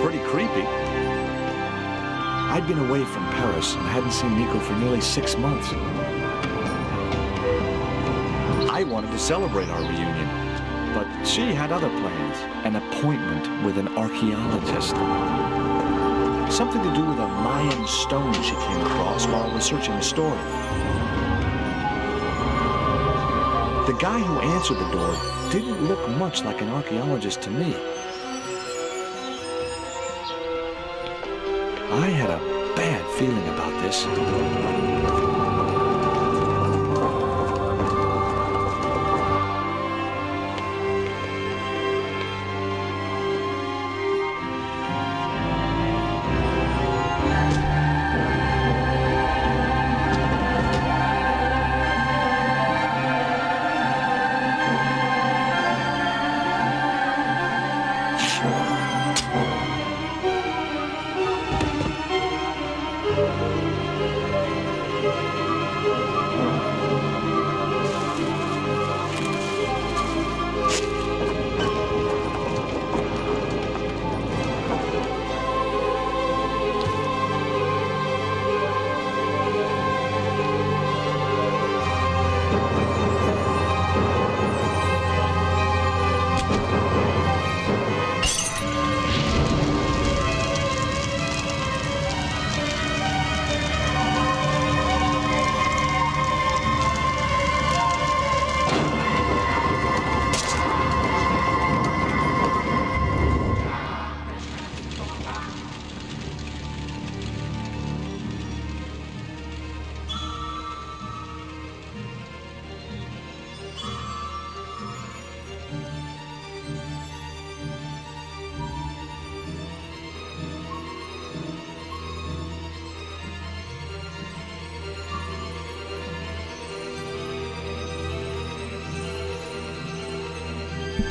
pretty creepy. I'd been away from Paris and hadn't seen Nico for nearly 6 months. I wanted to celebrate our reunion, but she had other plans. An appointment with an archaeologist. Something to do with a Mayan stone she came across while researching the story. The guy who answered the door didn't look much like an archaeologist to me. I had a bad feeling about this.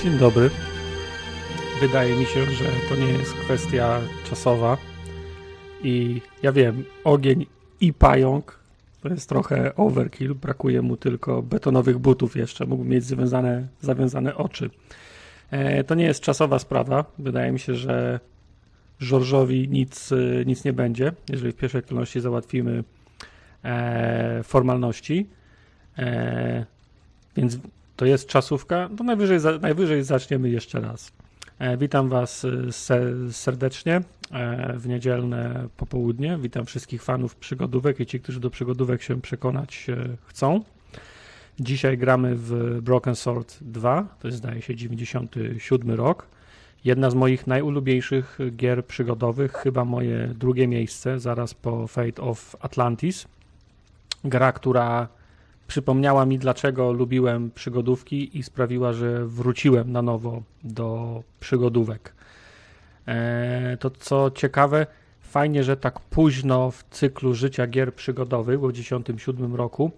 Dzień dobry. Wydaje mi się, że to nie jest kwestia czasowa i ja wiem, ogień i pająk to jest trochę overkill, brakuje mu tylko betonowych butów jeszcze, mógł mieć zawiązane oczy. To nie jest czasowa sprawa, wydaje mi się, że George'owi nic nie będzie, jeżeli w pierwszej kolejności załatwimy formalności, więc to jest czasówka, to najwyżej zaczniemy jeszcze raz. Witam Was serdecznie w niedzielne popołudnie. Witam wszystkich fanów przygodówek i ci, którzy do przygodówek się przekonać chcą. Dzisiaj gramy w Broken Sword 2, to jest zdaje się 97 rok. Jedna z moich najulubieńszych gier przygodowych, chyba moje drugie miejsce, zaraz po Fate of Atlantis. Gra, która przypomniała mi, dlaczego lubiłem przygodówki i sprawiła, że wróciłem na nowo do przygodówek. To co ciekawe, fajnie, że tak późno w cyklu życia gier przygodowych, bo w 1997 roku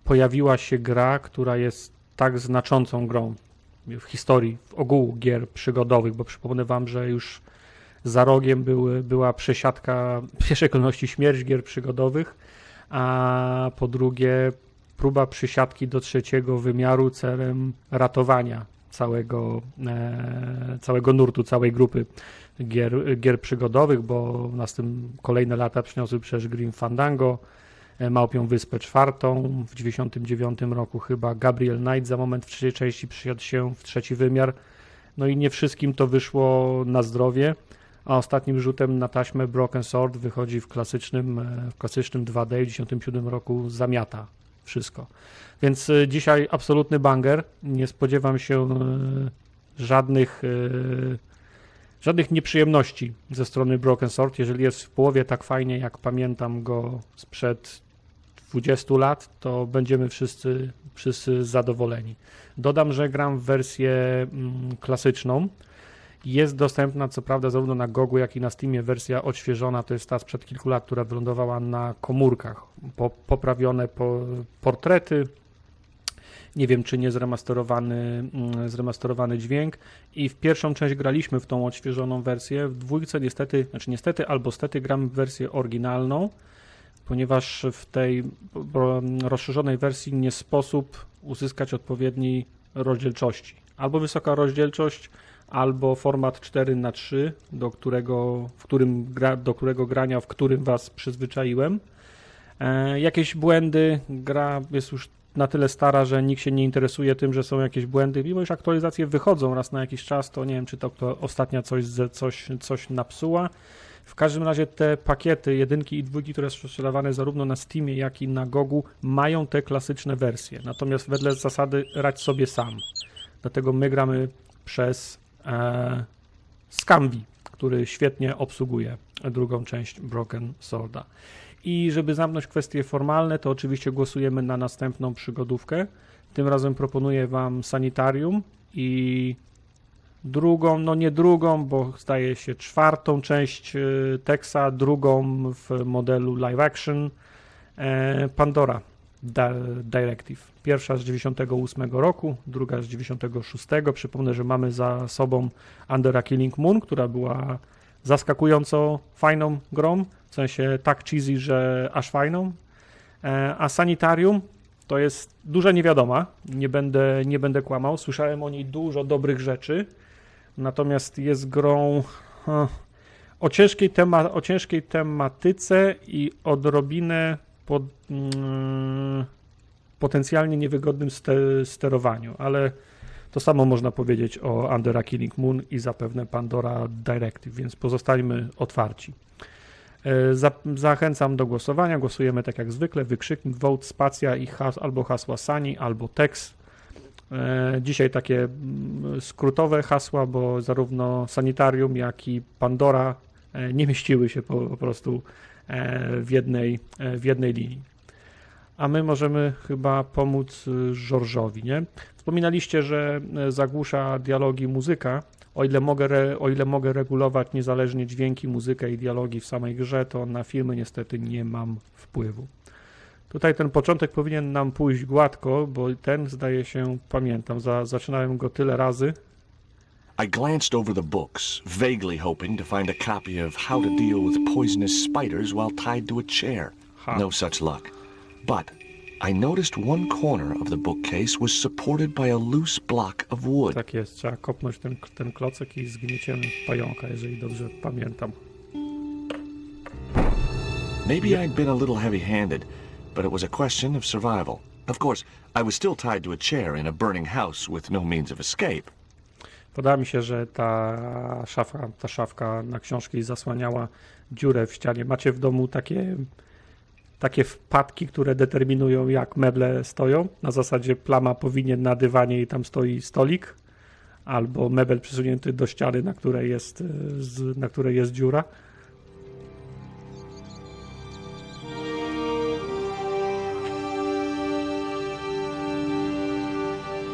pojawiła się gra, która jest tak znaczącą grą w historii, w ogóle gier przygodowych, bo przypomnę Wam, że już za rogiem była przesiadka, w pierwszej kolejności śmierć gier przygodowych, a po drugie próba przysiadki do trzeciego wymiaru celem ratowania całego nurtu, całej grupy gier przygodowych, bo kolejne lata przyniosły przecież Grim Fandango, Małpią Wyspę czwartą, w 99 roku chyba Gabriel Knight za moment w trzeciej części przysiadł się w trzeci wymiar, no i nie wszystkim to wyszło na zdrowie, a ostatnim rzutem na taśmę Broken Sword wychodzi w klasycznym 2D, w 1997 roku zamiata wszystko. Więc dzisiaj absolutny banger, nie spodziewam się żadnych nieprzyjemności ze strony Broken Sword. Jeżeli jest w połowie tak fajnie, jak pamiętam go sprzed 20 lat, to będziemy wszyscy zadowoleni. Dodam, że gram w wersję klasyczną. Jest dostępna co prawda zarówno na GOG-u, jak i na Steamie wersja odświeżona, to jest ta sprzed kilku lat, która wylądowała na komórkach. Poprawione portrety, nie wiem czy nie zremasterowany dźwięk i w pierwszą część graliśmy w tą odświeżoną wersję, w dwójce niestety albo stety gramy w wersję oryginalną, ponieważ w tej rozszerzonej wersji nie sposób uzyskać odpowiedniej rozdzielczości. Albo wysoka rozdzielczość, albo format 4:3, do którego grania, w którym was przyzwyczaiłem. Jakieś błędy, gra jest już na tyle stara, że nikt się nie interesuje tym, że są jakieś błędy, mimo iż aktualizacje wychodzą raz na jakiś czas, to nie wiem, czy to ostatnia coś napsuła. W każdym razie te pakiety 1 i 2, które są sprzedawane zarówno na Steamie, jak i na Gogu, mają te klasyczne wersje, natomiast wedle zasady radź sobie sam. Dlatego my gramy przez Scamvi, który świetnie obsługuje drugą część Broken Sworda. I żeby zamknąć kwestie formalne, to oczywiście głosujemy na następną przygodówkę. Tym razem proponuję wam Sanitarium i drugą, no nie drugą, bo zdaje się 4. część Texa, drugą w modelu live action Pandora Directive. Pierwsza z 98 roku, druga z 96. Przypomnę, że mamy za sobą Under a Killing Moon, która była zaskakująco fajną grą, w sensie tak cheesy, że aż fajną, a Sanitarium to jest duża niewiadoma, nie będę kłamał, słyszałem o niej dużo dobrych rzeczy, natomiast jest grą o ciężkiej tematyce i odrobinę potencjalnie niewygodnym sterowaniu, ale to samo można powiedzieć o Under a Killing Moon i zapewne Pandora Directive, więc pozostańmy otwarci. Zachęcam do głosowania. Głosujemy tak jak zwykle. Wykrzyknik, vote, spacja i albo hasła Sani, albo tekst. Dzisiaj takie skrótowe hasła, bo zarówno Sanitarium, jak i Pandora nie mieściły się po prostu w jednej linii. A my możemy chyba pomóc George'owi, nie? Wspominaliście, że zagłusza dialogi muzyka. O ile mogę regulować niezależnie dźwięki, muzykę i dialogi w samej grze, to na filmy niestety nie mam wpływu. Tutaj ten początek powinien nam pójść gładko, bo ten, zdaje się, pamiętam, zaczynałem go tyle razy. I glanced over the books, vaguely hoping to find a copy of How to Deal with Poisonous Spiders While Tied to a Chair. No such luck. But I noticed one corner of the bookcase was supported by a loose block of wood. Tak jest, trzeba kopnąć ten klocek i zgnieciemy pająka, jeżeli dobrze pamiętam. Maybe I'd been a little heavy-handed, but it was a question of survival. Of course, I was still tied to a chair in a burning house with no means of escape. Podoba mi się, że ta szafka na książki zasłaniała dziurę w ścianie. Macie w domu takie wpadki, które determinują, jak meble stoją. Na zasadzie plama powinien na dywanie i tam stoi stolik, albo mebel przesunięty do ściany, na której jest dziura.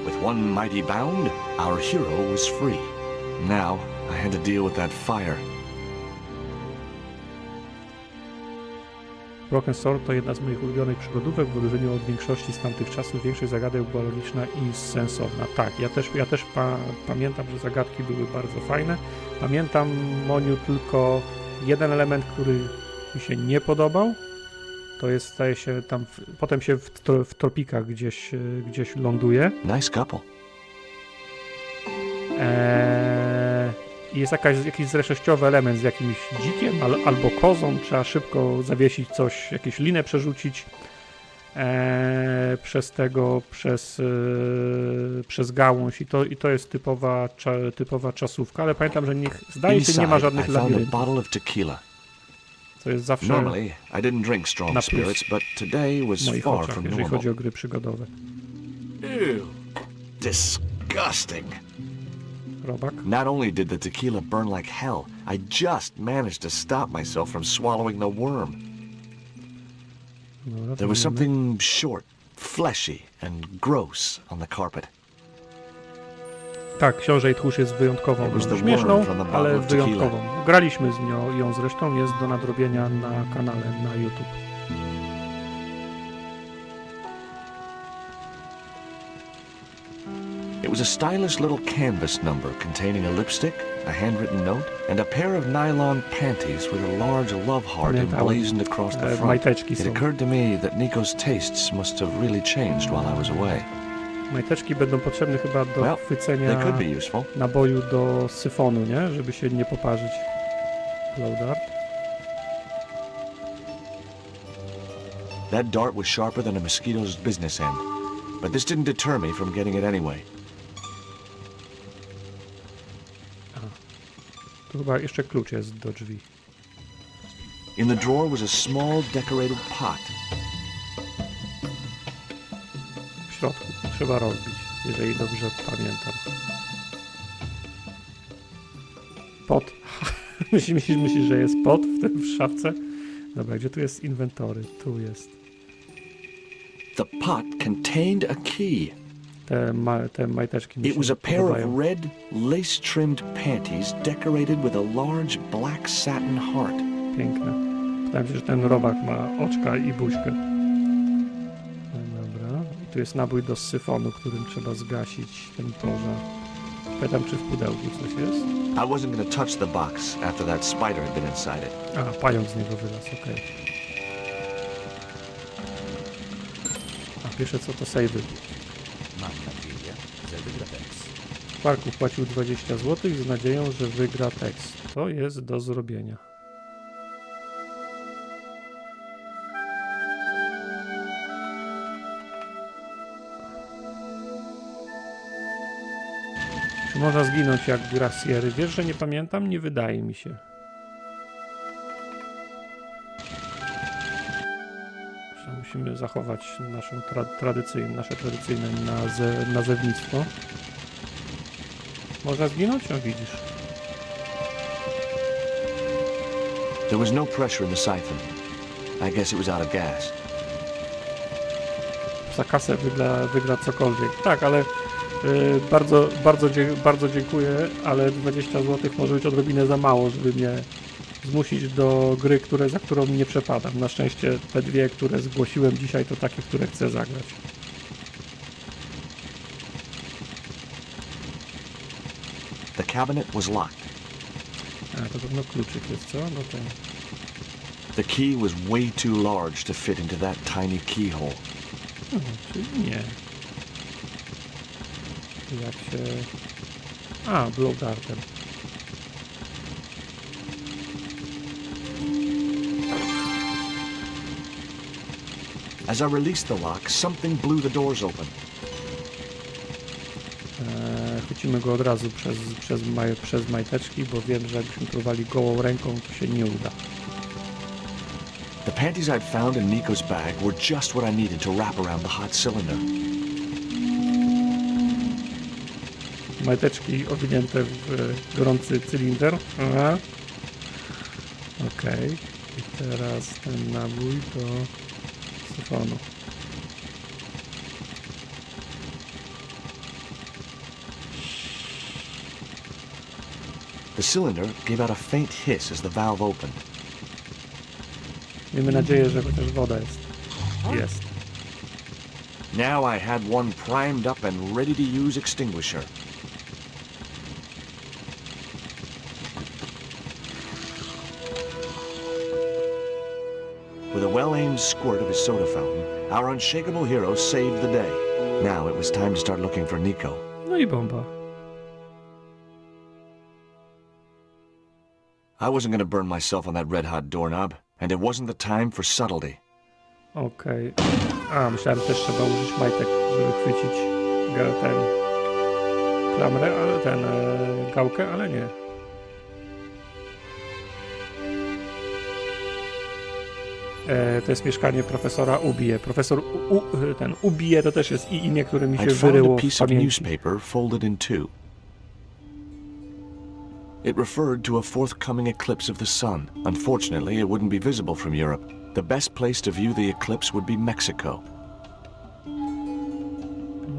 With one mighty bound, our hero was free. Now I had to deal with that fire. Broken Sword to jedna z moich ulubionych przygodówek, w odróżnieniu od większości z tamtych czasów. Większość zagadek była logiczna i sensowna. Tak, ja też pamiętam, że zagadki były bardzo fajne. Pamiętam, Moniu, tylko jeden element, który mi się nie podobał. To jest, staje się tam, potem się w tropikach gdzieś ląduje. Nice couple. Jest jakiś zresztościowy element z jakimś dzikiem albo kozą, trzeba szybko zawiesić coś, jakieś linę przerzucić przez gałąź i to jest typowa czasówka, ale pamiętam, że zdaje się, nie ma żadnych labiryntów. To jest zawsze Normally, I didn't drink strong spirits, but today was w moich far oczach, from jeżeli normal. chodzi o gry przygodowe. Ew, disgusting. Robak? Not only did the tequila burn like hell, I just managed to stop myself from swallowing the worm. Dobra, There was something short, fleshy, and gross on the carpet. Tak, Książę i Tchórz jest wyjątkową, śmieszną, ale wyjątkową. Graliśmy z ją zresztą, jest do nadrobienia na kanale na YouTube. It was a stylish little canvas number containing a lipstick, a handwritten note, and a pair of nylon panties with a large love heart emblazoned across the front. It occurred to me that Nico's tastes must have really changed while I was away. Majteczki będą potrzebne chyba do They chwycenia could be useful. naboju do syfonu, nie? Żeby się nie poparzyć. Blow dart. That dart was sharper than a mosquito's business end. But this didn't deter me from getting it anyway. Tu chyba jeszcze klucz jest do drzwi. In the drawer was a small decorated pot. W środku trzeba rozbić, jeżeli dobrze pamiętam. Pot. Myślisz, że jest pot w szafce? Dobra, gdzie tu jest inwentory? Tu jest. The pot contained a key. Te majteczki mi It się was a pair podobają. of red, lace-trimmed panties decorated with a large black satin heart. Piękne. Wydaje mi się, że ten robak ma oczka i buźkę. No dobra. I tu jest nabój do syfonu, którym trzeba zgasić ten pożar. Pytam, czy w pudełku coś jest? I wasn't going to touch the box after that spider had been inside it. A, pająk z niego wylazł, okej. A pierwsze co to save'y. Mam nadzieję, że wygra tekst. Parku wpłacił 20 zł z nadzieją, że wygra tekst. To jest do zrobienia. Czy można zginąć jak gra Sierry? Wiesz, że nie pamiętam? Nie wydaje mi się. Musimy zachować naszą nasze tradycyjne nazewnictwo. Można zginąć? No widzisz. There was no pressure in the siphon. I guess it was out of gas. Za kasę wygra cokolwiek. Tak, ale bardzo dziękuję, ale 20 zł może być odrobinę za mało, żeby mnie zmusić do gry, za którą nie przepadam. Na szczęście te dwie, które zgłosiłem dzisiaj, to takie, które chcę zagrać. The cabinet was locked. A, to pewno kluczyk jest, co? No ten. The key was way too large to fit into that tiny keyhole. No, czyli nie. Jak się... A, blow dartem. As I released the lock, something blew the doors open. Chwycimy go od razu przez majteczki, bo wiem, że jakbyśmy próbowali gołą ręką, to się nie uda. The panties I'd found in Nico's bag were just what I needed to wrap around the hot cylinder. Majteczki owinięte w gorący cylinder. Aha. Okej. I teraz ten nabój do syfonu. The cylinder gave out a faint hiss as the valve opened. Miejmy nadzieję, że chociaż woda jest. Jest. Now I had one primed up and ready to use extinguisher. With a well-aimed squirt of his soda fountain, our unshakable hero saved the day. Now it was time to start looking for Nico. No i bomba. I wasn't going to burn myself on that red-hot doorknob, and it wasn't the time for subtlety. Okej. A, myślałem też trzeba użyć majtek, żeby chwycić ten klamrę, ale gałkę, ale nie. To jest mieszkanie profesora Ubije. Profesor Ubije to też jest imię, które mi się I'd found wyryło a w piece of pamięci. newspaper folded in two. It referred to a forthcoming eclipse of the sun. Unfortunately, it wouldn't be visible from Europe. The best place to view the eclipse would be Mexico.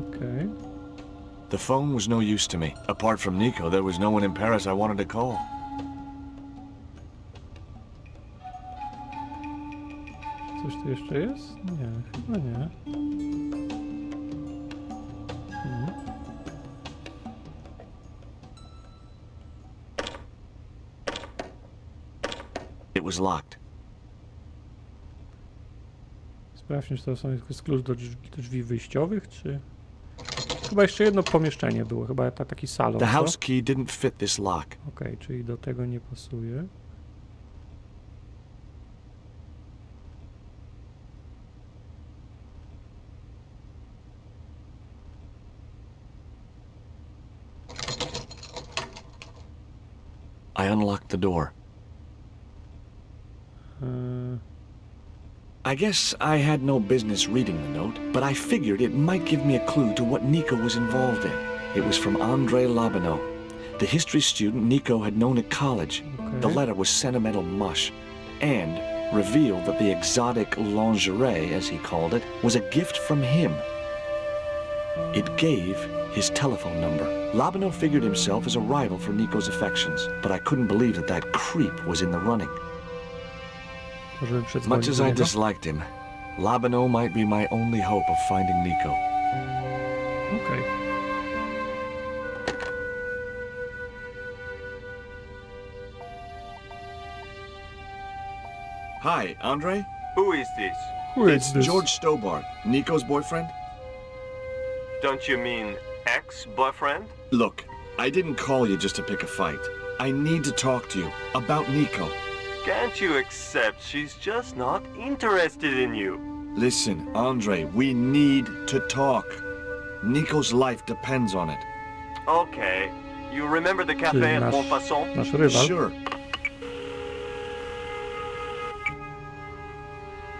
Okej. The phone was no use to me. Apart from Nico, there was no one in Paris I wanted to call. Coś tu jeszcze jest? Nie, chyba nie. It was locked. Sprawdźmy, czy to jest klucz do drzwi wyjściowych, czy... Chyba jeszcze jedno pomieszczenie było, chyba taki salon. The co? house key didn't fit this lock. Okej, czyli do tego nie pasuje. I unlocked the door. I guess I had no business reading the note, but I figured it might give me a clue to what Nico was involved in. It was from Andrei Lobanov, the history student Nico had known at college. Okay. The letter was sentimental mush, and revealed that the exotic lingerie, as he called it, was a gift from him. It gave his telephone number. Lobanov figured himself as a rival for Nico's affections, but I couldn't believe that that creep was in the running. Możemy przedzwonić Much as do I niego? disliked him, Lobanov might be my only hope of finding Nico. Okej. Hi, Andre? Who is this? Who is It's this? George Stobart, Nico's boyfriend. Don't you mean ex-boyfriend? Look, I didn't call you just to pick a fight. I need to talk to you about Nico. Can't you accept she's just not interested in you? Listen, Andre, we need to talk. Nico's life depends on it. Okay. You remember the cafe Czyli at Montfaucon? nasz rywal. Sure.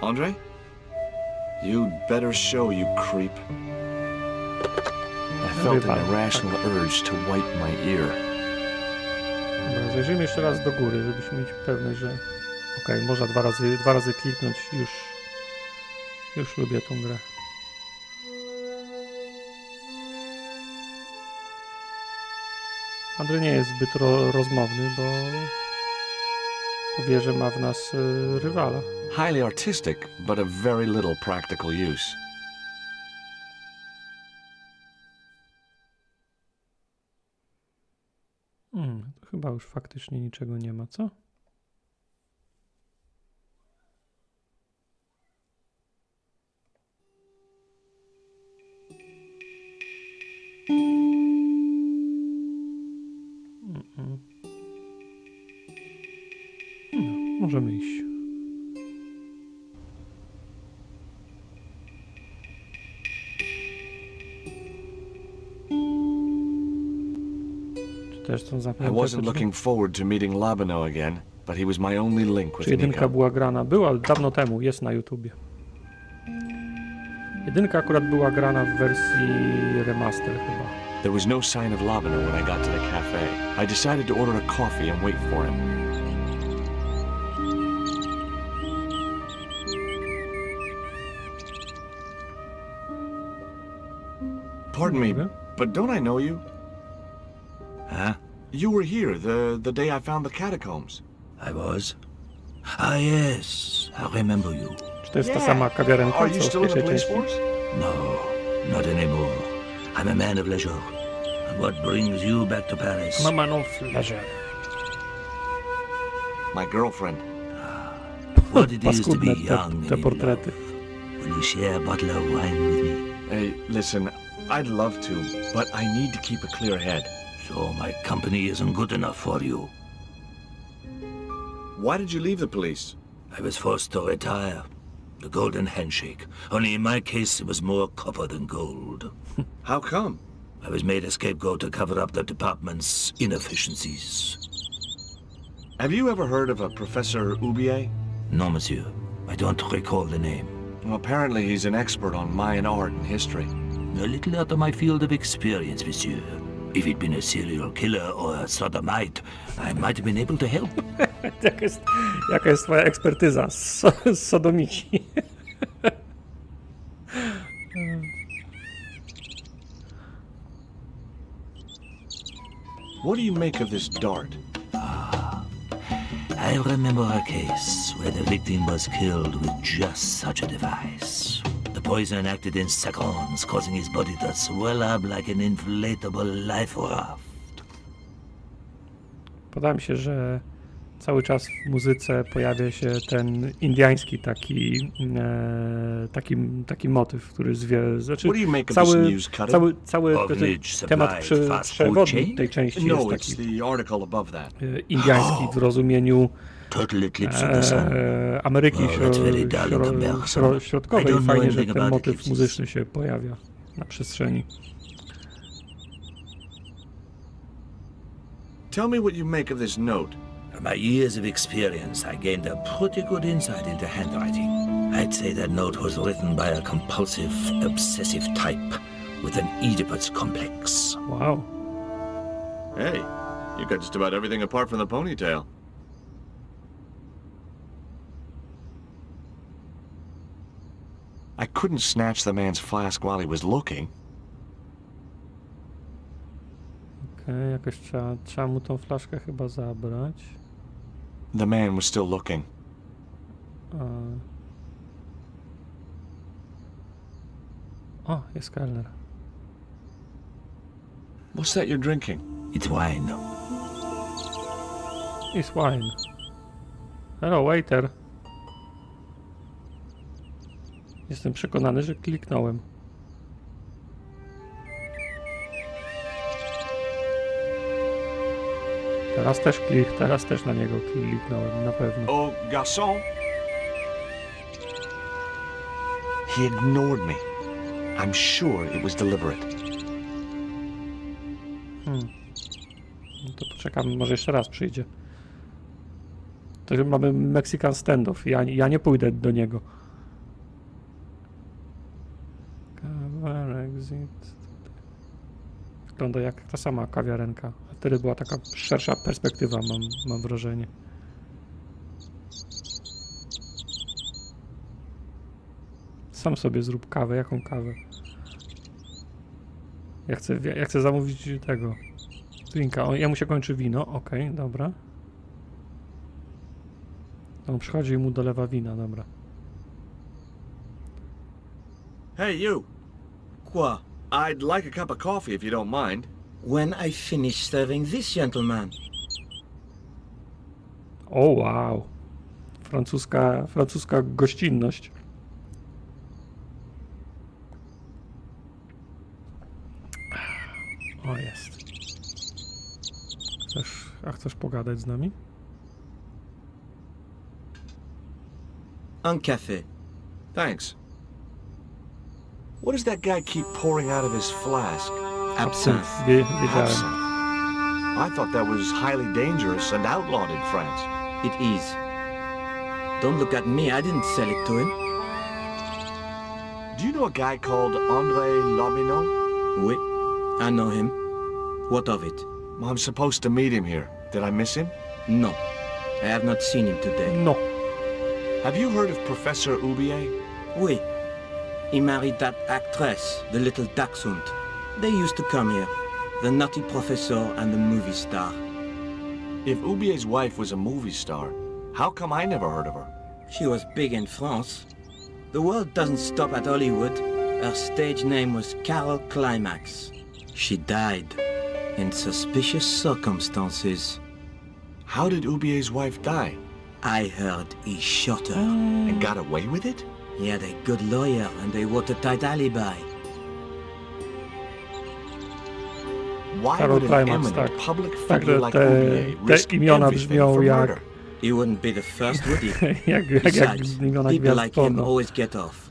Andre? You'd better show, you creep. I felt an irrational urge to wipe my ear. Dobra, zajrzyjmy jeszcze raz do góry, żebyśmy mieć pewność, że... Okej, można dwa razy kliknąć, już lubię tą grę. Andrzej nie jest zbyt rozmowny, bo wie, że ma w nas rywala. Highly artistic, but of very little practical use. To chyba już faktycznie niczego nie ma, co? No, możemy iść. Czy też są I zamknięte? wasn't looking forward to meeting Lobanov again, but he was my only link Czy with jedynka Nico. była grana? Była, ale dawno temu, jest na YouTubie. Jedynka akurat była grana w wersji remaster chyba. There was no sign of Lobanov when I got to the cafe. I decided to order a coffee and wait for him. Pardon me, but don't I know you? Huh? You were here the day I found the catacombs. I was? Ah, yes, I remember you. Czy to jest ta sama kawiarenka, Are you co w still in the pierwszej police części? force? No, not anymore. I'm a man of leisure. And what brings you back to Paris? Mama no leisure. My girlfriend. What it is to be Paskudne young te and in portrety. love. Will you share a bottle of wine with me? Hey, listen, I'd love to, but I need to keep a clear head. So my company isn't good enough for you. Why did you leave the police? I was forced to retire. The golden handshake. Only in my case, it was more copper than gold. How come? I was made a scapegoat to cover up the department's inefficiencies. Have you ever heard of a Professor Oubier? No, monsieur. I don't recall the name. Well, apparently he's an expert on Mayan art and history. A little out of my field of experience, monsieur. If he'd been a serial killer or a sodomite, I might have been able to help. Jaka jest twoja ekspertyza z sodomiki? What do you make of this dart? I remember a case where the victim was killed with just such a device. The poison acted in seconds, causing his body to swell up like an inflatable life raft. Podoba mi się, że Cały czas w muzyce pojawia się ten indyjski taki motyw, który znaczy What do you make of this news, Cutter? cały temat przewodni tej części jest No, taki it's the article above that. indyjski w rozumieniu Total eclipse of the sun. Ameryki Oh, that's very dull in comparison. Środkowej I i don't know fajnie, że anything ten about motyw eclipses. muzyczny się pojawia na przestrzeni. Tell me what you make of this note. From my years of experience, I gained a pretty good insight into handwriting. I'd say that note was written by a compulsive, obsessive type with an Oedipus complex. Wow. Hey, you got just about everything apart from the ponytail. I couldn't snatch the man's flask while he was looking. Okej, jakoś trzeba mu tą flaszkę chyba zabrać. The man was still looking. O, jest kelner. What's that you're drinking? It's wine. It's wine. Hello, waiter. Jestem przekonany, że kliknąłem. Teraz też na niego kliknąłem, na pewno. Oh, garçon. He ignored me. I'm sure it was deliberate. No to poczekamy, może jeszcze raz przyjdzie. To mamy Mexican standoff. Ja nie pójdę do niego. Cover exit. Wygląda jak ta sama kawiarenka. A wtedy była taka szersza perspektywa, mam wrażenie. Sam sobie zrób kawę. Jaką kawę? Ja chcę zamówić tego drinka. Jemu się kończy wino. Okej, dobra. On przychodzi i mu dolewa wina, dobra. Hey, you. Quoi? I'd like a cup of coffee if you don't mind. When I finish serving this gentleman. O, wow. Francuska gościnność. O, jest. Chcesz pogadać z nami? Un café. Thanks. What does that guy keep pouring out of his flask? Absinthe. Wiedziałem. Absinthe. I thought that was highly dangerous and outlawed in France. It is. Don't look at me, I didn't sell it to him. Do you know a guy called André Lobineau? Oui, I know him. What of it? I'm supposed to meet him here. Did I miss him? No, I have not seen him today. No. Have you heard of Professor Oubier? Oui, he married that actress, the little dachshund. They used to come here, the nutty professor and the movie star. If Oubier's wife was a movie star, how come I never heard of her? She was big in France. The world doesn't stop at Hollywood. Her stage name was Carol Climax. She died in suspicious circumstances. How did Oubier's wife die? I heard he shot her. And got away with it? He had a good lawyer and a watertight alibi. Why Carol would an Climax, eminent tak. public Tak, figure że like Oubier te risk imiona everything brzmią for jak, murder? He wouldn't be the first, would he? jak Besides, imiona people gwiazd like him porno. always get off.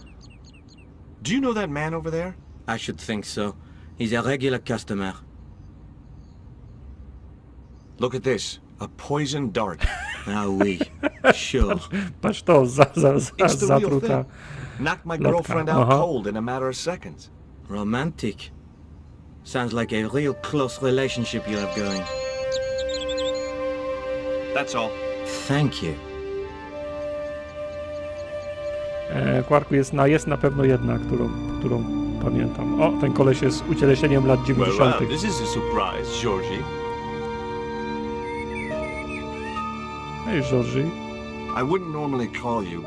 Do you know that man over there? I should think so. He's a regular customer. Look at this. A poison dart. Ah oui, sure. Patrz to, It's the real zatruta. thing. Knocked my Lotka. girlfriend out Uh-huh. cold in a matter of seconds. Romantic. Sounds like a real close relationship you have going. That's all. Thank you. Quarku, jest na pewno jedna, którą pamiętam. O, ten koleś jest ucieleśnieniem lat 90. This is a surprise, Georgie. Hej, Georgie. I wouldn't normally call you.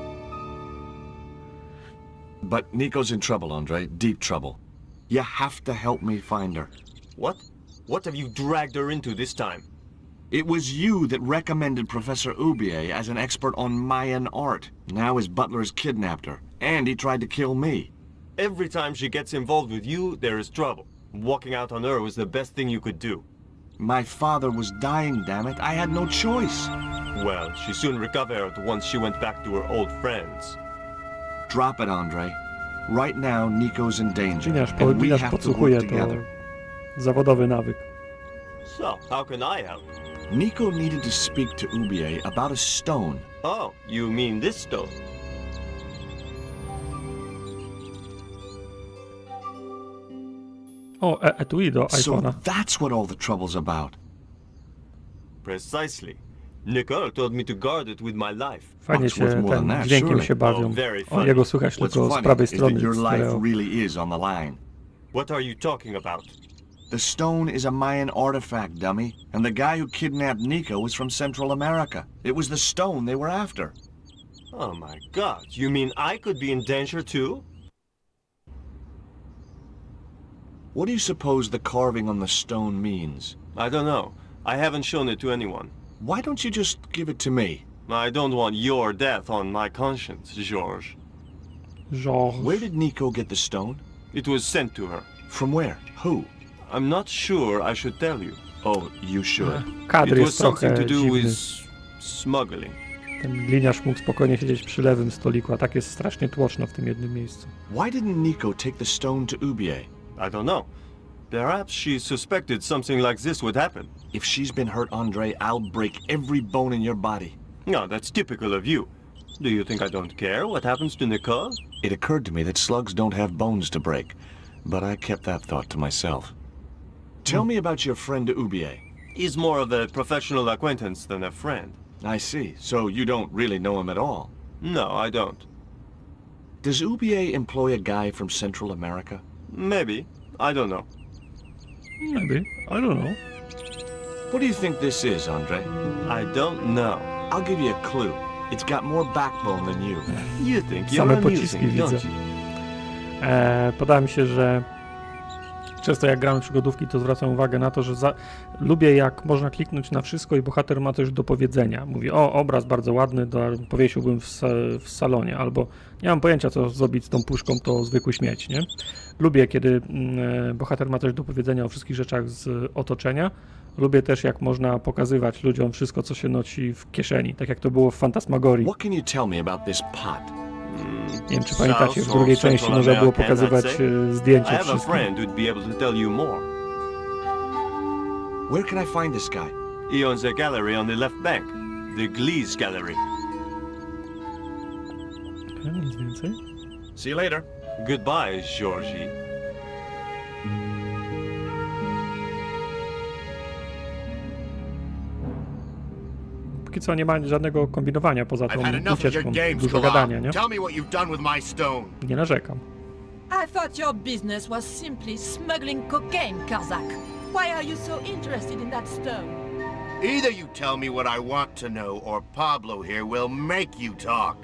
But Nico's in trouble, Andre. Deep trouble. You have to help me find her. What? What have you dragged her into this time? It was you that recommended Professor Ubier as an expert on Mayan art. Now his butler's kidnapped her, and he tried to kill me. Every time she gets involved with you, there is trouble. Walking out on her was the best thing you could do. My father was dying, damn it. I had no choice. Well, she soon recovered once she went back to her old friends. Drop it, Andre. Right now, Nico's in danger, Gliniarz, and we gliniarz have to podsłuchuje, work to together. zawodowy nawyk. So, how can I help? Nico needed to speak to Ubier about a stone. Oh, you mean this stone? O, etui do So iPhone'a. that's what all the trouble's about. Precisely. Nicole told me to guard it with my life. Fajnie It's się worth more than ten that, dźwiękiem surely. się bawią. Oh, very O, funny. jego słychać What's tylko z funny prawej is that strony. your life stereo. really is on the line. What are you talking about? The stone is a Mayan artifact, dummy, and the guy who kidnapped Nico was from Central America. It was the stone they were after. Oh my god, you mean I could be in danger too? What do you suppose the carving on the stone means? I don't know. I haven't shown it to anyone. Why don't you just give it to me? I don't want your death on my conscience, George. Georges. Where did Nico get the stone? It was sent to her. From where? Who? I'm not sure I should tell you. Oh, you should. Kadr It was jest something trochę to do dziwny. with smuggling. Ten gliniarz mógł spokojnie siedzieć przy lewym stoliku, a tak jest strasznie tłoczno w tym jednym miejscu. Why didn't Nico take the stone to Ubier? I don't know. Perhaps she suspected something like this would happen. If she's been hurt, Andre, I'll break every bone in your body. No, that's typical of you. Do you think I don't care what happens to Nicole? It occurred to me that slugs don't have bones to break, but I kept that thought to myself. Tell me about your friend Ubier. He's more of a professional acquaintance than a friend. I see. So you don't really know him at all. No, I don't. Does Ubier employ a guy from Central America? Maybe. I don't know. Maybe. I don't know. What do you think this is, Andre? I don't know. I'll give you a clue. It's got more backbone than you. You think you're Same pociski amusing, widzę. don't you? Podoba mi się, że często jak gramy w przygodówki, to zwracam uwagę na to, że lubię jak można kliknąć na wszystko i bohater ma coś do powiedzenia. Mówi, o, obraz bardzo ładny, powiesiłbym w salonie, albo nie mam pojęcia, co zrobić z tą puszką, to zwykły śmieć, nie? Lubię, kiedy bohater ma coś do powiedzenia o wszystkich rzeczach z otoczenia. Lubię też, jak można pokazywać ludziom wszystko, co się nosi w kieszeni, tak jak to było w Fantasmagorii. What can you tell me about this pot? Nie wiem, czy pamiętacie, w drugiej części można było pokazywać I zdjęcia have a wszystkich. friend who'd be able to tell you more. Where can I find this guy? He owns a gallery on the left bank. The Glees Gallery. Okej, nic więcej. See you later. Goodbye, Georgie. Póki co nie ma żadnego kombinowania poza tą I've had enough of your ucieczką. games, Dużo Galar. gadania, nie? Tell me what you've done with my stone. Nie narzekam. I thought your business was simply smuggling cocaine, Karzak. Why are you so interested in that stone? Either you tell me what I want to know, or Pablo here will make you talk.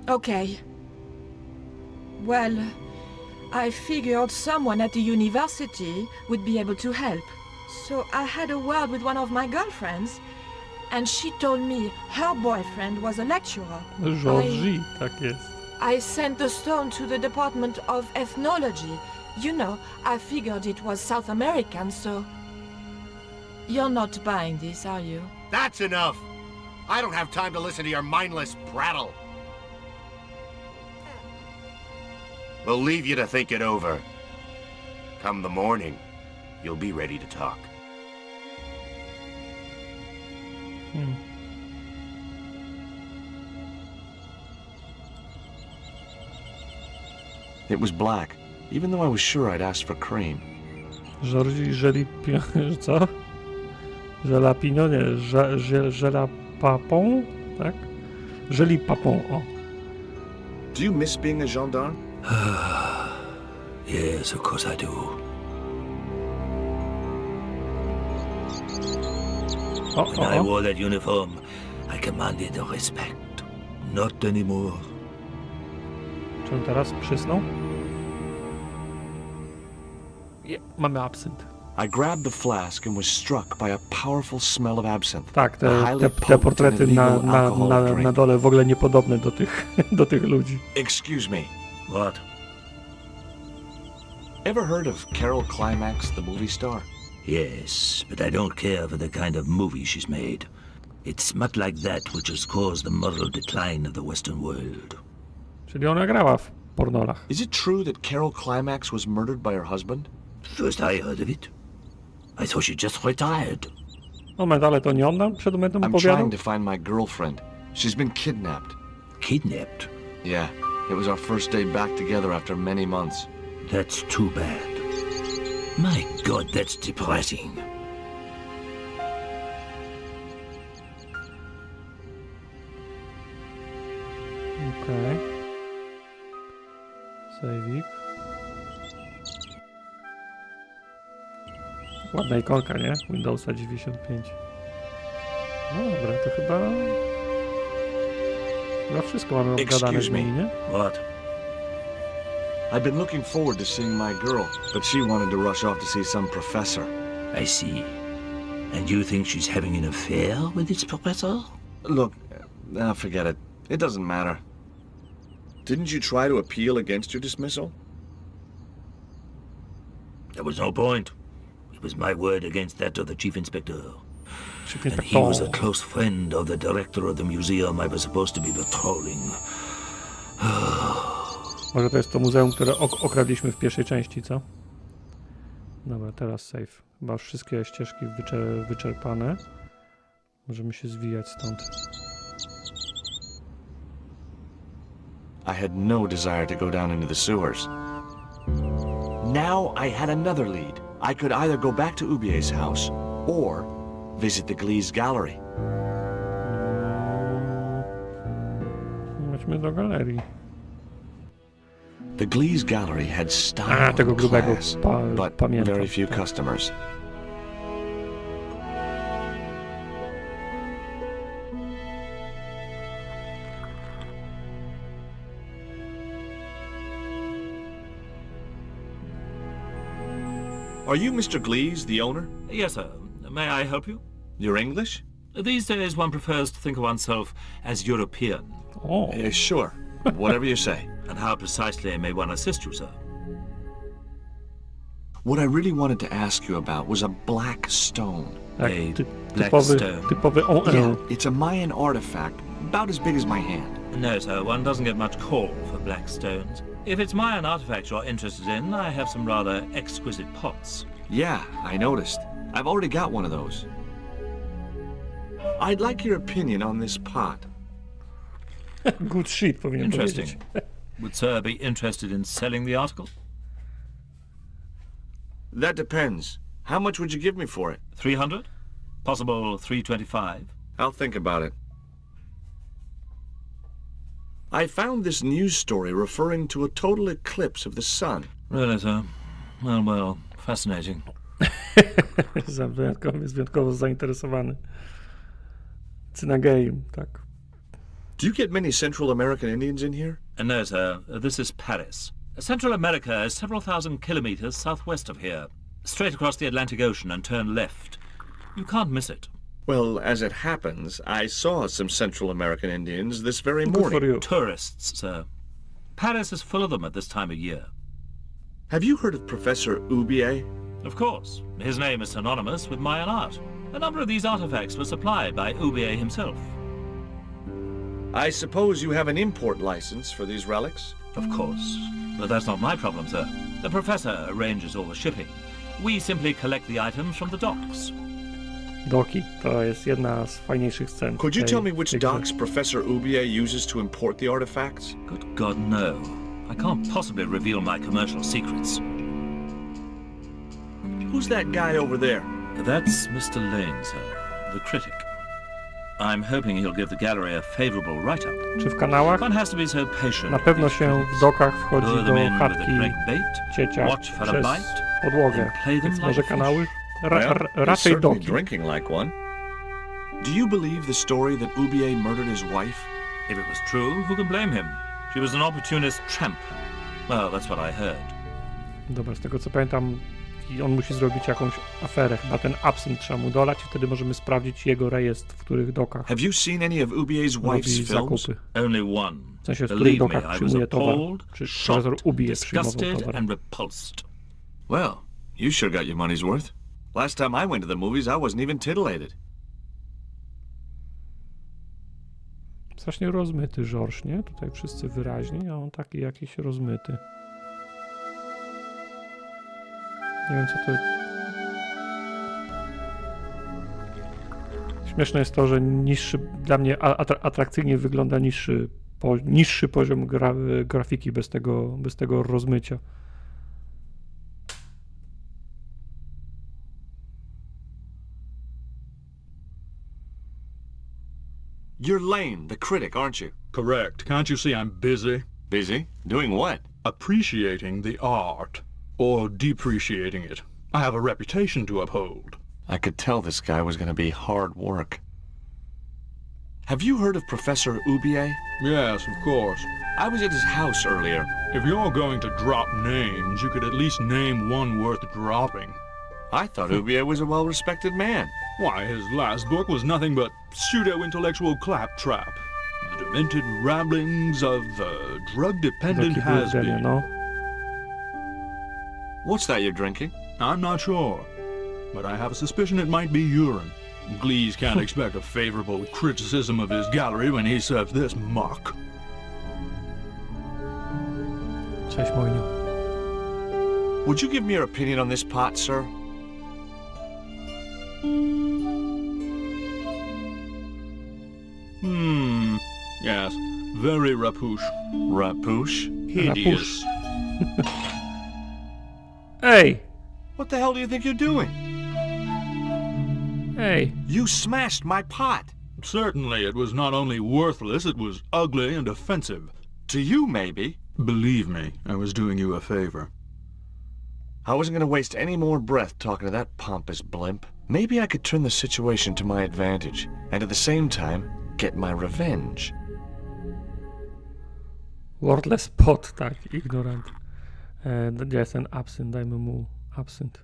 Okay. Well, I figured someone at the university would be able to help. So I had a word with one of my girlfriends, and she told me her boyfriend was a lecturer. Georgie, tak jest. I sent the stone to the Department of Ethnology. You know, I figured it was South American, so... You're not buying this, are you? That's enough. I don't have time to listen to your mindless prattle. We'll leave you to think it over. Come the morning, you'll be ready to talk. It was black, even though I was sure I'd asked for cream. Georgie, co? Żelapino, nie, żelapapą, tak? Żelipapą, o. Do you miss being a gendarme? Yes, of course I do. When I wore that uniform, I commanded the respect. Not anymore. Czy on teraz przysnął? Mamy absynt. I grabbed the flask and was struck by a powerful smell of absinthe. Tak, a highly te potent portrety and legal na alcoholic drink. dole w ogóle niepodobne do tych ludzi. Excuse me. What? Ever heard of Carol Climax, the movie star? Yes, but I don't care for the kind of movie she's made. It's smut like that which has caused the moral decline of the Western world. Czyli ona grała w pornolach. Is it true that Carol Climax was murdered by her husband? First I heard of it. I thought she just retired. Moment, ale to nie on nam przed momentem I'm opowiadał? trying to find my girlfriend. She's been kidnapped. Kidnapped? Yeah, it was our first day back together after many months. That's too bad. My God, that's depressing. Okej. Sejwik. Ładna ikonka, nie? Windowsa 95. No dobra, to chyba wszystko mamy obgadane z Excuse me. nimi, nie? What? I've been looking forward to seeing my girl, but she wanted to rush off to see some professor. I see. And you think she's having an affair with this professor? Look, forget it. It doesn't matter. Didn't you try to appeal against your dismissal? There was no point. It was my word against that of the chief inspector. Chief And he was a Inspector. close friend of the director of the museum I was supposed to be patrolling. Może to jest to muzeum, które okradliśmy w pierwszej części, co? Dobra, teraz save. Chyba już wszystkie ścieżki wyczerpane. Możemy się zwijać stąd. I had no desire to go down into the sewers. Now I had another lead. I could either go back to Ubier's house or visit the Glee's gallery. Chodźmy do galerii. The Glee's gallery had style tego and grubego class, but pamiętam. very few customers. Are you Mr. Glee's, the owner? Yes, sir. May I help you? You're English? These days one prefers to think of oneself as European. O, Sure. Whatever you say. And how precisely may one assist you, sir? What I really wanted to ask you about was a black stone. tak, A black typowy, stone. typowy Yeah, it's a Mayan artifact, about as big as my hand. No, sir, one doesn't get much call for black stones. If it's Mayan artifact you're interested in, I have some rather exquisite pots. Yeah, I noticed. I've already got one of those. I'd like your opinion on this pot. good shit, powinien Interesting. powiedzieć. Would sir be interested in selling the article? That depends. How much would you give me for it? 300? Possible 325? I'll think about it. I found this news story referring to a total eclipse of the sun. Really, sir? Well, fascinating. Jest wyjątkowo zainteresowany. Cynageim, tak. Do you get many Central American Indians in here? No, sir. This is Paris. Central America is several thousand kilometers southwest of here. Straight across the Atlantic Ocean and turn left. You can't miss it. Well, as it happens, I saw some Central American Indians this very Good for morning. you. Tourists, sir. Paris is full of them at this time of year. Have you heard of Professor Ubier? Of course. His name is synonymous with Mayan art. A number of these artifacts were supplied by Ubier himself. I suppose you have an import license for these relics? Of course. But that's not my problem, sir. The professor arranges all the shipping. We simply collect the items from the docks. Doki, to jest jedna z fajniejszych scen. Could you tej- tell me which tej grze. docks Professor Ubier uses to import the artifacts? Good God, no. I can't possibly reveal my commercial secrets. Who's that guy over there? That's Mr. Lane, sir. The critic. I'm hoping he'll give the gallery a favorable write-up. Czy w kanałach? One has to be so patient. Na pewno with these się critics. w dokach wchodzi Lure do them in with chatki a correct bait, ciecia watch for a przez bite, podłogę. and play them Więc like może a fish. kanały? Well, he's Raczej certainly doki. drinking like one. Do you believe the story that Ubier murdered his wife? If it was true, who can blame him? She was an opportunist tramp. Well, that's what I heard. Dobra, z tego co pamiętam, i on musi zrobić jakąś aferę. Chyba ten absynt trzeba mu dolać i wtedy możemy sprawdzić jego rejestr, w których dokach Have you seen any of Ubier's robi wife's films? zakupy. Only one. W sensie, w których Believe me, dokach I was przyjmuje towar. appalled, Czy profesor shocked, Ubier przyjmował disgusted towar. and repulsed. Well, you sure got your money's worth. Last time I went to the movies, I wasn't even titillated. Strasznie rozmyty Georges, nie? Tutaj wszyscy wyraźni, a on taki jakiś rozmyty. Nie wiem, co to... Śmieszne jest to, że niższy, dla mnie atrakcyjnie wygląda niższy poziom grafiki bez tego rozmycia. You're Lane, the critic, aren't you? Correct. Can't you see I'm busy? Busy? Doing what? Appreciating the art. Or depreciating it. I have a reputation to uphold. I could tell this guy was going to be hard work. Have you heard of Professor Ubier? Yes, of course. I was at his house earlier. If you're going to drop names, you could at least name one worth dropping. I thought Ubier was a well-respected man. Why, his last book was nothing but pseudo-intellectual claptrap. The demented ramblings of a drug-dependent Taki has-been. burdenie, no. What's that you're drinking? I'm not sure, but I have a suspicion it might be urine. Glees can't expect a favorable criticism of his gallery when he serves this muck. Cześć, Mojniu. Would you give me your opinion on this pot, sir? Yes, very rapuche. Rapouche? Hideous. Ej! What the hell do you think you're doing? Ej! You smashed my pot. Certainly it was not only worthless, it was ugly and offensive. To you, maybe. Believe me, I was doing you a favor. I wasn't going to waste any more breath talking to that pompous blimp. Maybe I could turn the situation to my advantage, and at the same time, get my revenge. Wordless pot, tak, ignorant. Gdzie jest ten absynt? Dajmy mu absynt.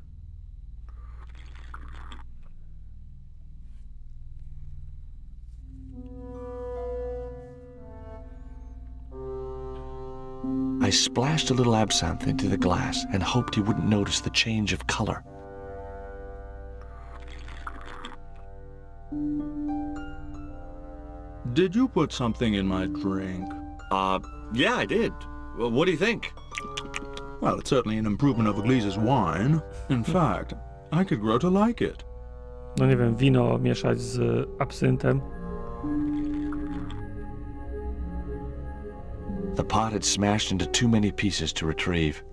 I splashed a little absinthe into the glass and hoped he wouldn't notice the change of color. Did you put something in my drink? Yeah, I did. Well, what do you think? Well, it's certainly an improvement over Glees's wine. In fact, I could grow to like it. No nie wiem, wino mieszać z absyntem. The pot had smashed into too many pieces to retrieve.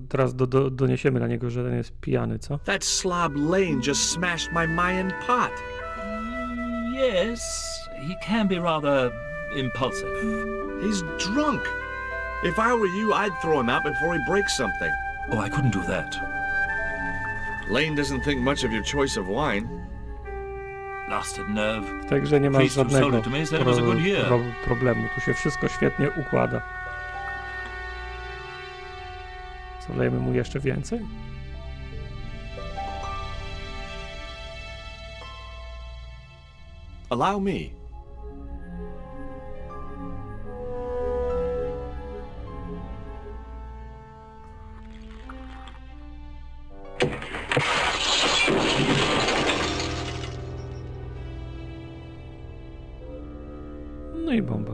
Teraz doniesiemy na niego, że ten jest pijany, co? That slob Lane just smashed my Mayan pot. Yes, he can be rather impulsive. He's drunk. If I were you, I'd throw him out before he breaks something. Oh, I couldn't do that. Lane doesn't think much of your choice of wine. Blasted nerve. W tej grze nie ma Priest who sold żadnego it to me said it was a good year. problemu. Tu się wszystko świetnie układa. Co, lejemy mu jeszcze więcej? Allow me. No i bomba.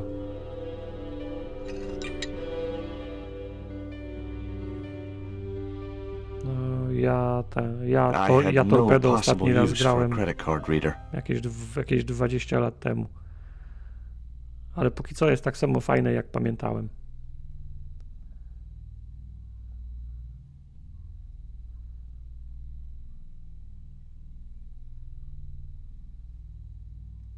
No, ja torpedo ostatni raz grałem jakieś 20 lat temu. Ale póki co jest tak samo fajne, jak pamiętałem.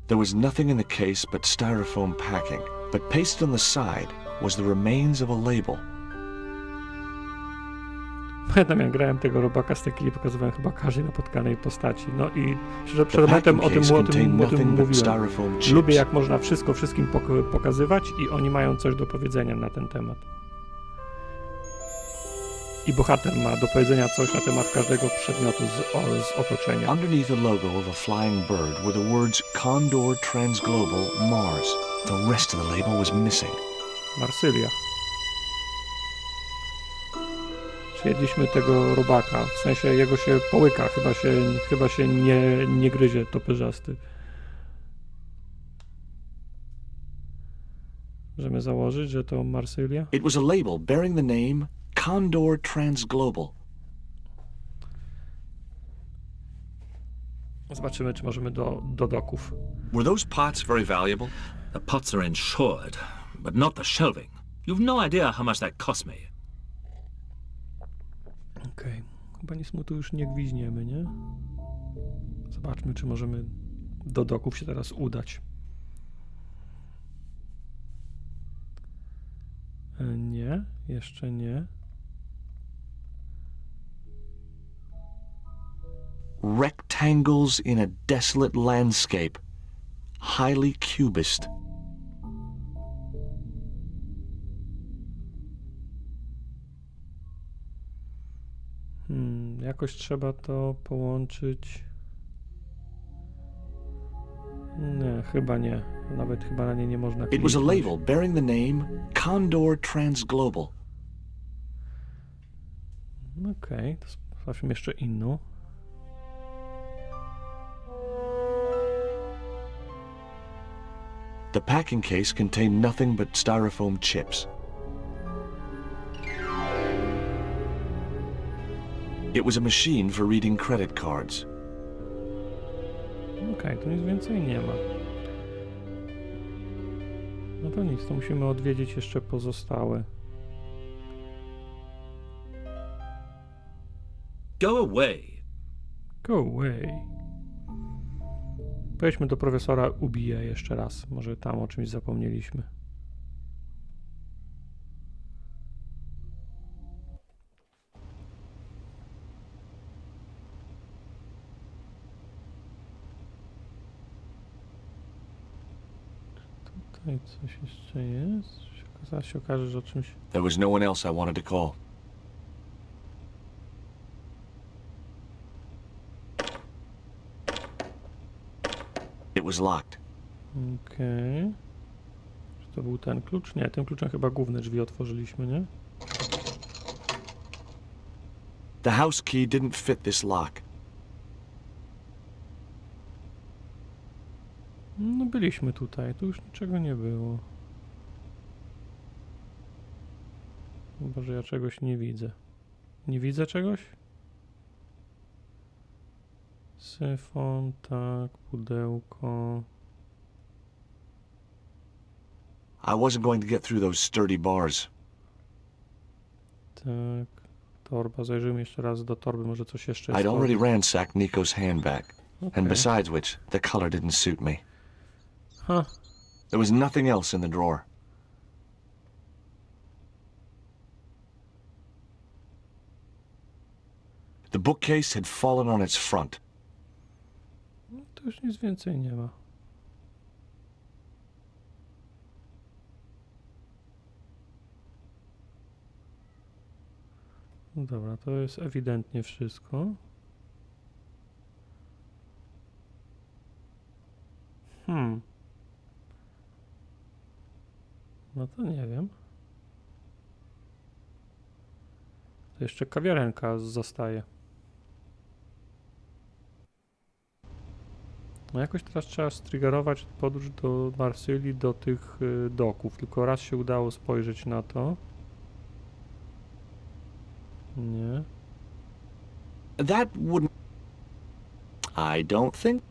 There was nothing in the case but styrofoam packing, but pasted on the side was the remains of a label. Pamiętam, jak grałem tego robaka z tekili, pokazywałem chyba każdej napotkanej postaci. No i szczerze, przed momentem o tym mówiłem. Lubię, jak można wszystko wszystkim pokazywać i oni mają coś do powiedzenia na ten temat. I bohater ma do powiedzenia coś na temat każdego przedmiotu z otoczenia. Underneath the logo of a flying bird were the words Condor Transglobal Mars. The rest of the label was missing. Marsylia. Jedliśmy tego robaka, w sensie jego się połyka, chyba się nie gryzie topyrzasty. Możemy założyć, że to Marsylia? It was a label bearing the name Condor Transglobal. Zobaczymy, czy możemy do doków. Were those pots very valuable? The pots are insured, but not the shelving. You've no idea how much that cost me. Okej, chyba nic mu tu już nie gwiźniemy, nie? Zobaczmy, czy możemy do doków się teraz udać. Nie, jeszcze nie. Rectangles in a desolate landscape. Highly cubist. Jakoś trzeba to połączyć. Nie, chyba nie. Nawet chyba na nie nie można kliknąć. It was a label bearing the name Condor Transglobal. Okej, to sprawdźmy jeszcze inną. The packing case contained nothing but styrofoam chips. It was a machine for reading credit cards. Okej, tu nic więcej nie ma. No to nic, to musimy odwiedzić jeszcze pozostałe. Go away. Go away. Pojedźmy do profesora Ubije jeszcze raz. Może tam o czymś zapomnieliśmy. Tutaj coś jeszcze jest. Zaraz się okaże, że o czymś... There was no one else I wanted to call. It was locked. Okej. Czy to był ten klucz? Nie, tym kluczem chyba główne drzwi otworzyliśmy, nie? The house key didn't fit this lock. No byliśmy tutaj, tu już niczego nie było. Chyba, że ja czegoś nie widzę. Nie widzę czegoś? Syfon, tak, pudełko. I wasn't going to get through those sturdy bars. Tak, torba, zajrzyjmy jeszcze raz do torby, może coś jeszcze jest. I'd already ransacked Nico's handbag. And besides which, the color didn't suit me. Huh. There was nothing else in the drawer. The bookcase had fallen on its front. No, to już nic więcej nie ma. No dobra, to jest ewidentnie wszystko. No to nie wiem. To jeszcze kawiarenka zostaje. No jakoś teraz trzeba striggerować podróż do Marsylii, do tych doków. Tylko raz się udało spojrzeć na to. Nie. That wouldn't... I don't think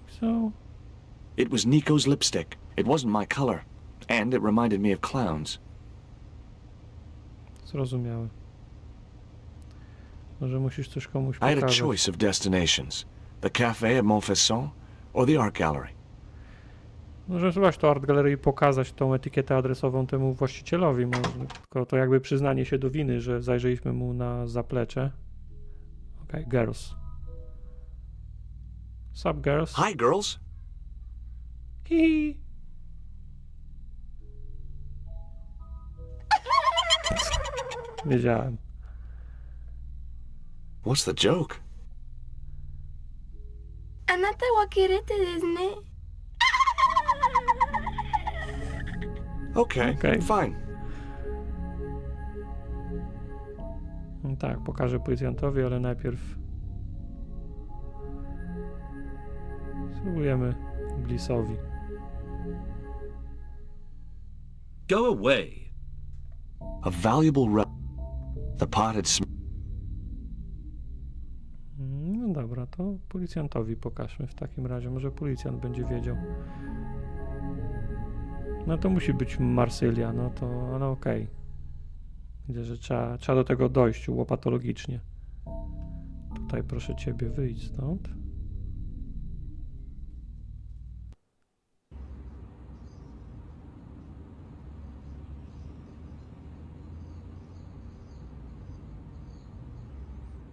so. it was Nico's lipstick. It wasn't my color. And it reminded me of clowns. Zrozumiałe. Może musisz coś komuś I had a pokazać. choice of destinations. The cafe at Montfesson or the art gallery. Możemy spróbować to Art Gallery i pokazać tą etykietę adresową temu właścicielowi. Tylko to jakby przyznanie się do winy, że zajrzeliśmy mu na zaplecze. Okej, girls. Sup, girls? Hi, girls. Hihi. Wiedziałem. What's the joke? あなたはキレてですね。 Okay, Okay. fine. No tak, pokażę policjantowi, ale najpierw spróbujemy Glisowi. Go away. A valuable The pot had No dobra, to policjantowi pokażmy w takim razie. Może policjant będzie wiedział. No to musi być Marsylia, no to no okej. Widzę, że trzeba do tego dojść łopatologicznie. Tutaj proszę ciebie wyjść stąd.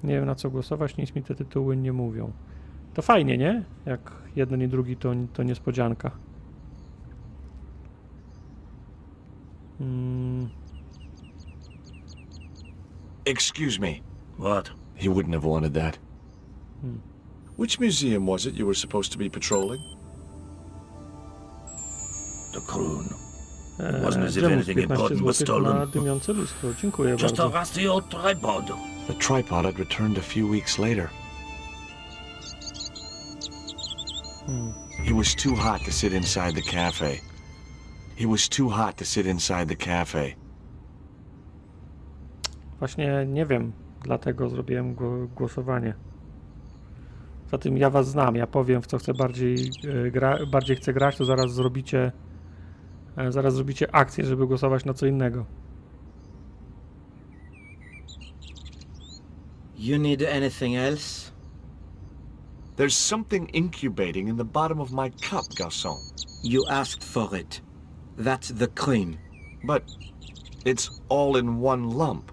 Nie wiem na co głosować, nic mi te tytuły nie mówią. To fajnie, nie? Jak jeden i drugi to niespodzianka. Excuse me. What? He wouldn't have wanted that. Which museum was it you were supposed to be patrolling? The croon. It wasn't as if Czemu anything 15 important was złotych na stolen. dymiące lustro? Dziękuję Just a bardzo. rusty old tripod. The tripod had returned a few weeks later. He was too hot to sit inside the cafe. He was too hot to sit inside the cafe. Właśnie nie wiem, dlatego zrobiłem głosowanie. Zatem ja was znam, ja powiem w co chcę bardziej chcę grać, to zaraz zrobicie akcję, żeby głosować na co innego. You need anything else? There's something incubating in the bottom of my cup, garçon. You asked for it. That's the cream. But it's all in one lump.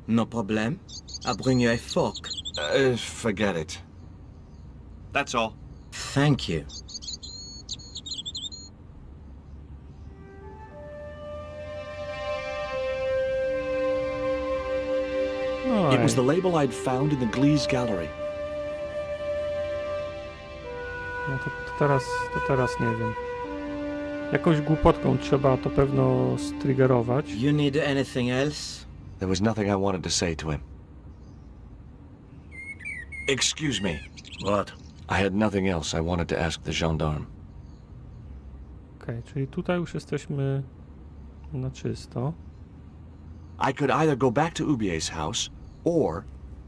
No problem. I'll bring you a fork. Forget it. That's all. Thank you. No, It was the label I'd found in the Glee's gallery. no to teraz nie wiem. Jakąś głupotką trzeba to pewno striggerować. You need anything else? There was nothing I wanted to say to him. Excuse me. What? I had nothing else I wanted to ask the gendarme. Okej, czyli tutaj już jesteśmy na czysto. I could either go back to Ubier's house or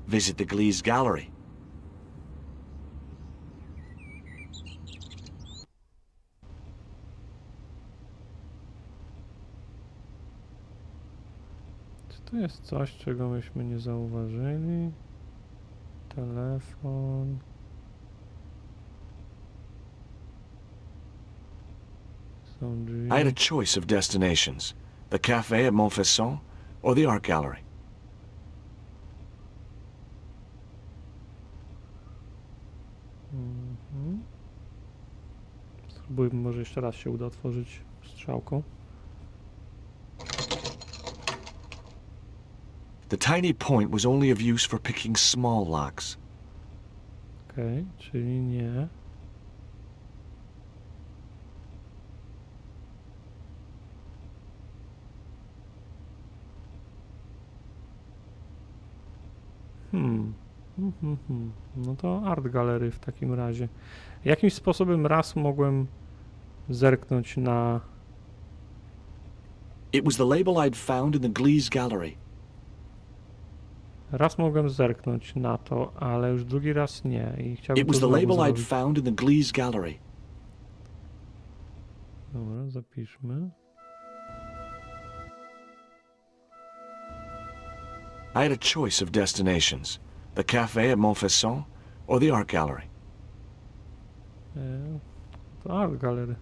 visit the Glee's gallery. Czy to jest coś, czego myśmy nie zauważyli? Telefon. Są drzwi. I had a choice of destinations. The cafe at Montfaucon or the art gallery. Spróbujmy, może jeszcze raz się uda otworzyć strzałką. The tiny point was only of use for picking small locks. Okej, czyli nie. No to art gallery w takim razie. Jakimś sposobem raz mogłem zerknąć na... It was the label I'd found in the Glee's gallery. Raz mogłem zerknąć na to, ale już drugi raz nie. I chciałbym It was to the znowu label I'd zrobić. found in the Glee's gallery. Dobra, zapiszmy. I had a choice of destinations. The cafe at Montfaucon or the art gallery. To art gallery.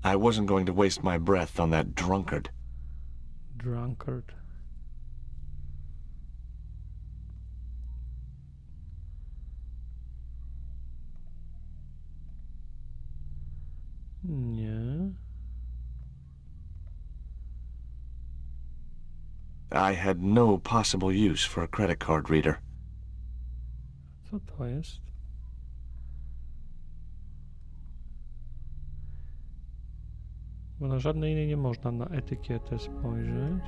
I wasn't going to waste my breath on that drunkard. Drunkard. Nie. I had no possible use for a credit card reader. Co to jest? Bo na żadnej innej nie można na etykietę spojrzeć.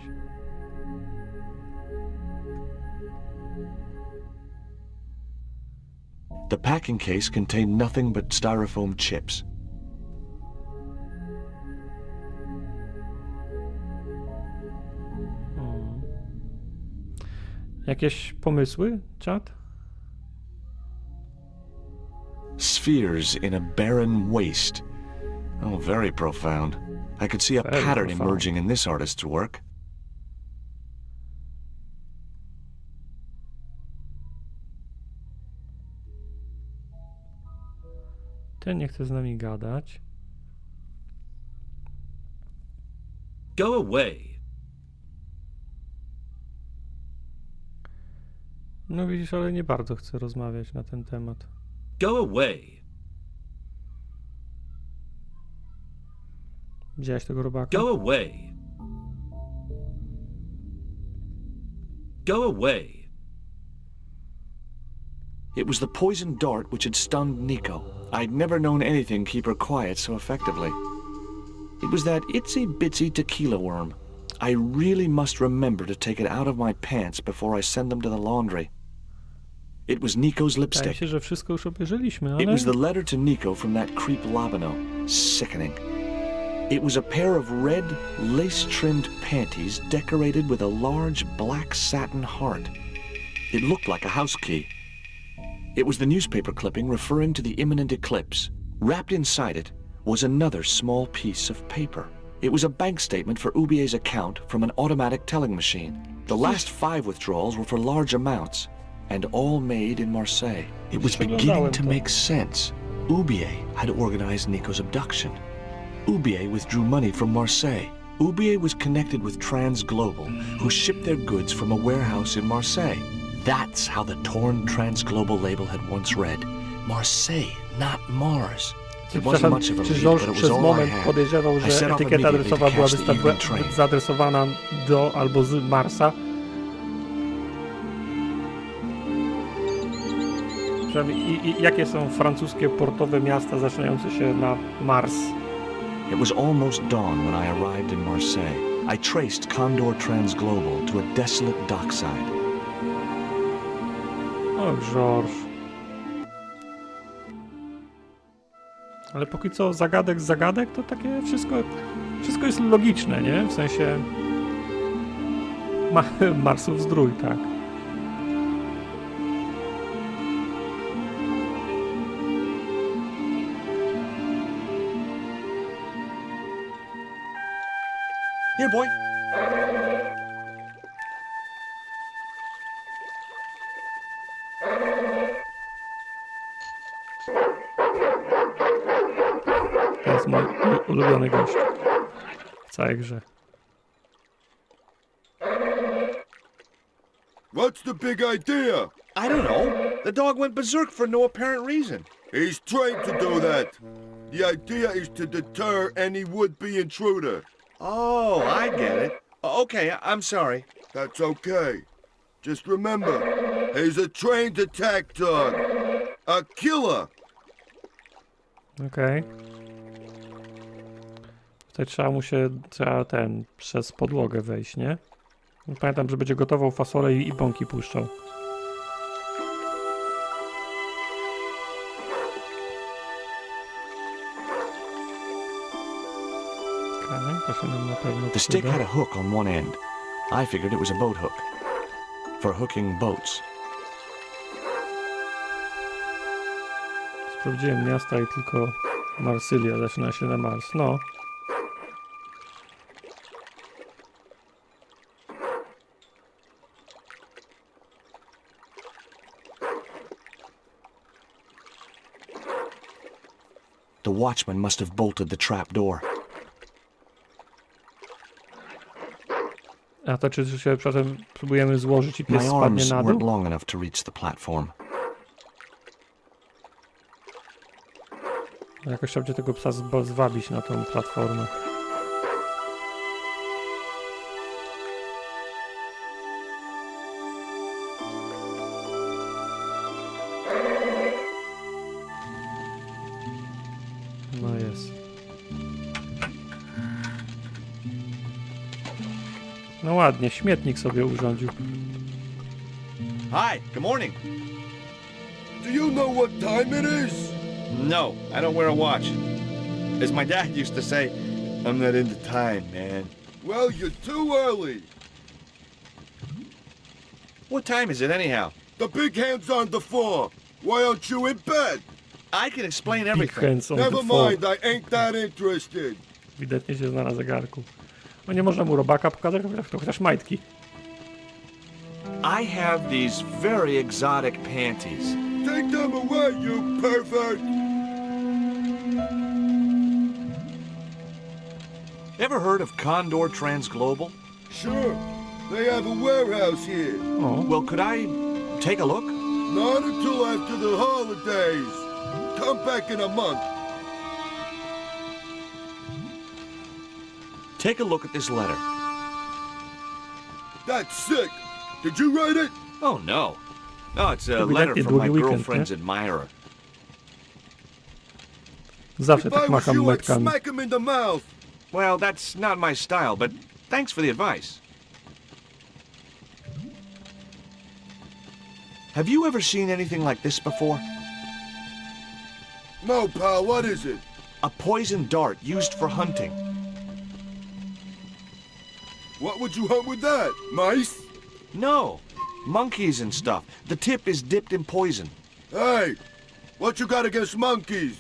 The packing case contained nothing but styrofoam chips. Jakieś pomysły, czat? Spheres in a barren waste. Oh, very profound. I could see a Very pattern profound. emerging in this artist's work. Ten nie chce z nami gadać. Go away. No widzisz, ale nie bardzo chce rozmawiać na ten temat. Go away. Widziałeś tego robaka? Go away. Go away. It was the poisoned dart which had stunned Nico. I'd never known anything keep her quiet so effectively. It was that itsy-bitsy tequila worm. I really must remember to take it out of my pants before I send them to the laundry. It was Nico's Wydaje lipstick. się, że wszystko już obejrzeliśmy, ale... It was the letter to Nico from that creep Labino. Sickening. It was a pair of red, lace-trimmed panties decorated with a large black satin heart. It looked like a house key. It was the newspaper clipping referring to the imminent eclipse. Wrapped inside it was another small piece of paper. It was a bank statement for Ubier's account from an automatic telling machine. The last 5 withdrawals were for large amounts, and all made in Marseille. It was beginning to make sense. Ubier had organized Nico's abduction. Ubier withdrew money from Marseille. Ubier was connected with Transglobal, who shipped their goods from a warehouse in Marseille. That's how the torn Transglobal label had once read. Marseille, not Mars. It wasn't much of a Czy lead, George but it was przez all I moment had. podejrzewał, I że set off etykieta immediately to adresowa była catch the evening train. zaadresowana do albo z Marsa? Przynajmniej jakie są francuskie portowe miasta zaczynające się na Mars? It was almost dawn when I arrived in Marseille. I traced Condor Transglobal to a desolate dockside. O, George. Ale póki co zagadek z zagadek to takie wszystko jest logiczne, nie? W sensie Marsów zdrój, tak. Here, boy. To jest mój ulubiony gość w całej grze. What's the big idea? I don't know. The dog went berserk for no apparent reason. He's trained to do that. The idea is to deter any would-be intruder. Oh, I get it. Okay, I'm sorry. That's okay. Just remember, he's a trained attack dog. A killer. Okej. Tutaj trzeba przez podłogę wejść, nie? Pamiętam, że będzie gotował fasolę i bąki puszczał. To się nam na pewno The stick przyda. had a hook on one end. I figured it was a boat hook. For hooking boats. Sprawdziłem miasta i tylko Marsylia zaczyna się na Mars. No. The watchman must have bolted the trap door. A to czy się potem próbujemy złożyć i pies My spadnie arms na weren't dół? long enough to reach the platform. Jakoś trzeba będzie tego psa zwabić na tą platformę. No jest. No ładnie, śmietnik sobie urządził. Hi, good morning. Do you know what time it is? No, I don't wear a watch. As my dad used to say, I'm not into time, man. Well, you're too early. What time is it anyhow? The big hand's on the floor. Why aren't you in bed? I can explain Big everything. hands on Never the floor. mind, I ain't that interested. Ewidentnie się zna na zegarku. No nie można mu robaka pokazać, to chociaż majtki. I have these very exotic panties. Take them away, you pervert! Ever heard of Condor Transglobal? Sure, they have a warehouse here. O, Well, could I take a look? Not until after the holidays. Come back in a month. Take a look at this letter. That's sick. Did you write it? Oh, no. No, it's a To be letter like from my the weekend, girlfriend's admirer. zawsze If I tak was macham you, I'd metkami. smack him in the mouth. Well, that's not my style, but thanks for the advice. Have you ever seen anything like this before? No, pal, what is it? A poison dart used for hunting. What would you hunt with that? Mice? No, monkeys and stuff. The tip is dipped in poison. Hey, what you got against monkeys?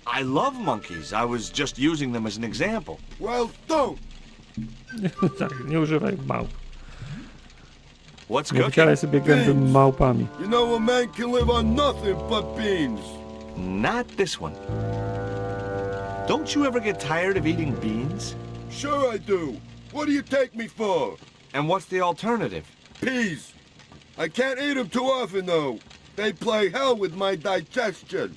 I love monkeys. I was just using them as an example. Well, don't. Tak, nie używaj małp. What's Nie cooking? wycieraj sobie gęby małpami. You know a man can live on nothing but beans. Not this one. Don't you ever get tired of eating beans? Sure I do. What do you take me for? And what's the alternative? Peas. I can't eat them too often, though. They play hell with my digestion.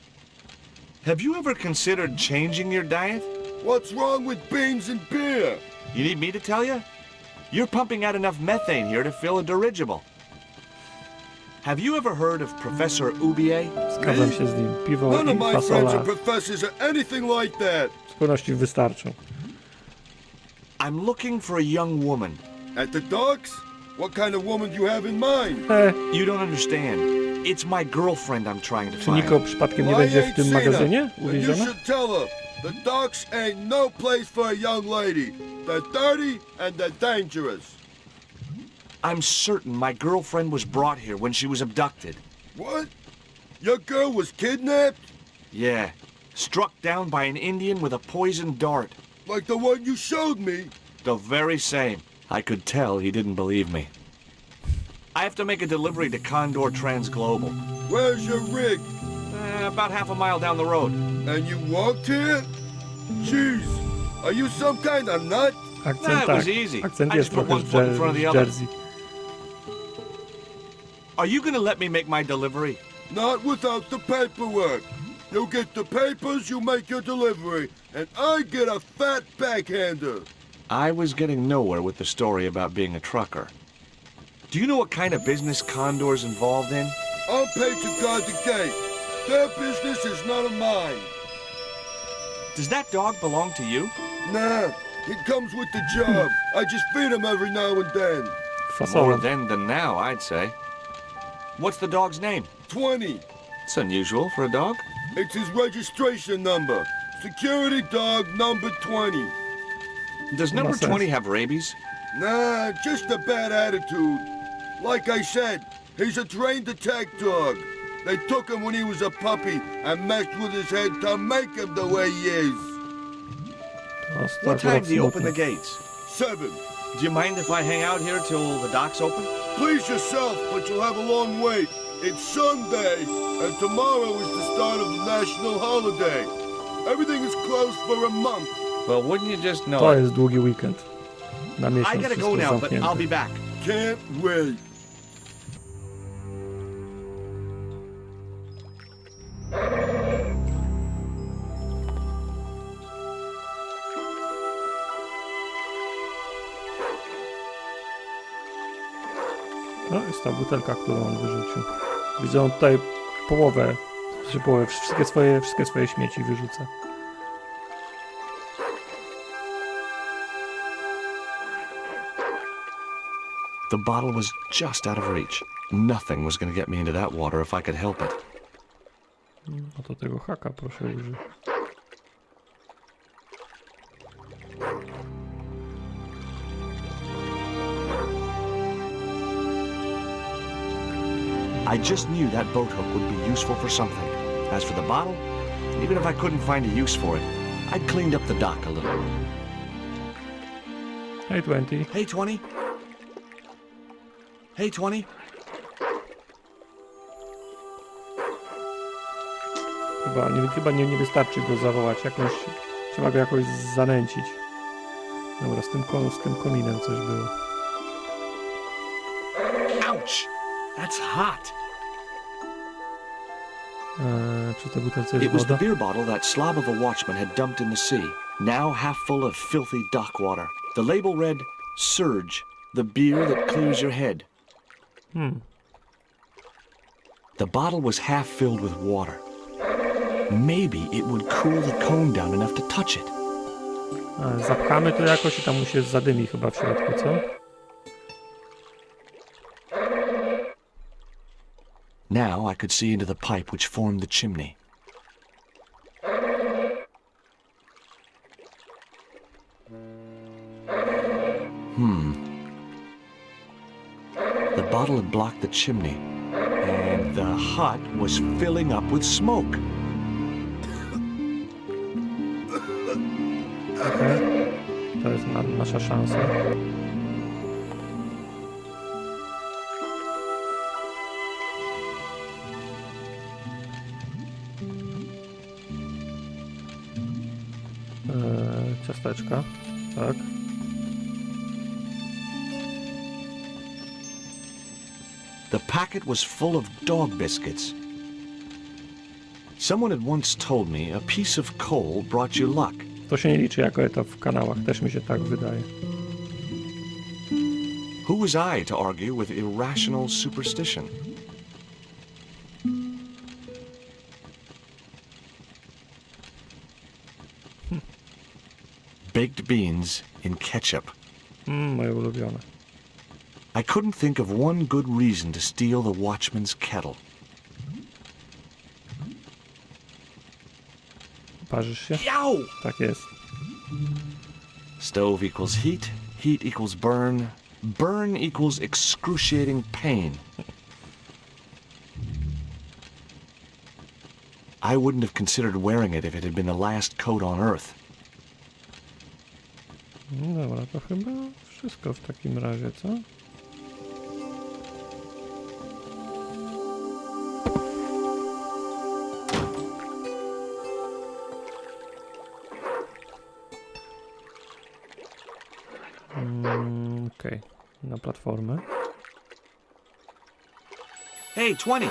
Have you ever considered changing your diet? What's wrong with beans and beer? You need me to tell you? You're pumping out enough methane here to fill a dirigible. Have you ever heard of Professor Ubier? Zgadzam się z nim. Piwo None of i my friends fasola are professors or anything like that. w zupełności wystarczą. I'm looking for a young woman. At the docks? What kind of woman do you have in mind? You don't understand. It's my girlfriend I'm trying to Czy find. Niko przypadkiem nie Well, I będzie ain't w tym seen her, magazynie and you uwięziona? should tell her. The docks ain't no place for a young lady. They're dirty and they're dangerous. I'm certain my girlfriend was brought here when she was abducted. What? Your girl was kidnapped? Yeah. Struck down by an Indian with a poisoned dart. Like the one you showed me? The very same. I could tell he didn't believe me. I have to make a delivery to Condor Transglobal. Where's your rig? About half a mile down the road. And you walked here? Jeez, are you some kind of nut? Akcent That tak. was easy. Akcent I jest just put trochę one foot in front of the z other. Jersey. Are you gonna let me make my delivery? Not without the paperwork. You get the papers, you make your delivery, and I get a fat backhander. I was getting nowhere with the story about being a trucker. Do you know what kind of business Condor's involved in? I'm paid to guard the gate. Their business is none of mine. Does that dog belong to you? Nah, it comes with the job. I just feed him every now and then. More Fasola. then than now, I'd say. What's the dog's name? 20. It's unusual for a dog. It's his registration number. Security dog number 20. Does number Makes sense. 20 have rabies? Nah, just a bad attitude. Like I said, he's a trained attack dog. They took him when he was a puppy and messed with his head to make him the way he is. What time do you open the gates? 7. Do you mind if I hang out here till the docks open? Please yourself, but you'll have a long wait. It's Sunday, and tomorrow is the start of the national holiday. Everything is closed for a month. Well, wouldn't you just know To it? jest długi weekend. na miesiąc I gotta wszystko go jest now, but zamknięte. I'll be back. Can't wait. No, jest ta butelka, którą on wyrzucił. Widzę, on tutaj połowę, wszystkie swoje śmieci wyrzuca. The bottle was just out of reach. Nothing was going to get me into that water if I could help it. No to tego haka proszę użyć. I just knew that boat hook would be useful for something. As for the bottle, even if I couldn't find a use for it, I'd cleaned up the dock a little. Hey 20. Hey, 20. Hey, 20. Chyba nie wystarczy go zawołać. Trzeba go jakoś zanęcić. Dobra, z tym kominem coś było. Ouch! That's hot! Czy to butelce jest It was the woda? beer bottle that slob of a watchman had dumped in the sea, now half full of filthy dock water. The label read, Surge, the beer that clears your head. The bottle was half filled with water. Maybe it would cool the cone down enough to touch it. Zapchamy to jakoś i tam mu się zadymi chyba w środku, co? Now I could see into the pipe which formed the chimney. The bottle had blocked the chimney, and the hut was filling up with smoke. Okay. To jest nasza szansa. Ciasteczka, tak. The packet was full of dog biscuits. Someone had once told me a piece of coal brought you luck. To się nie liczy jako etap w kanałach, też mi się tak wydaje. Who was I to argue with irrational superstition? Baked beans in ketchup. Moje ulubione. I couldn't think of one good reason to steal the watchman's kettle. Parzysz się? Yow! Tak jest. Stove equals heat, heat equals burn, burn equals excruciating pain. I wouldn't have considered wearing it if it had been the last coat on Earth. No dobra, to chyba wszystko w takim razie, co? Okej, na platformę. Hey, 20!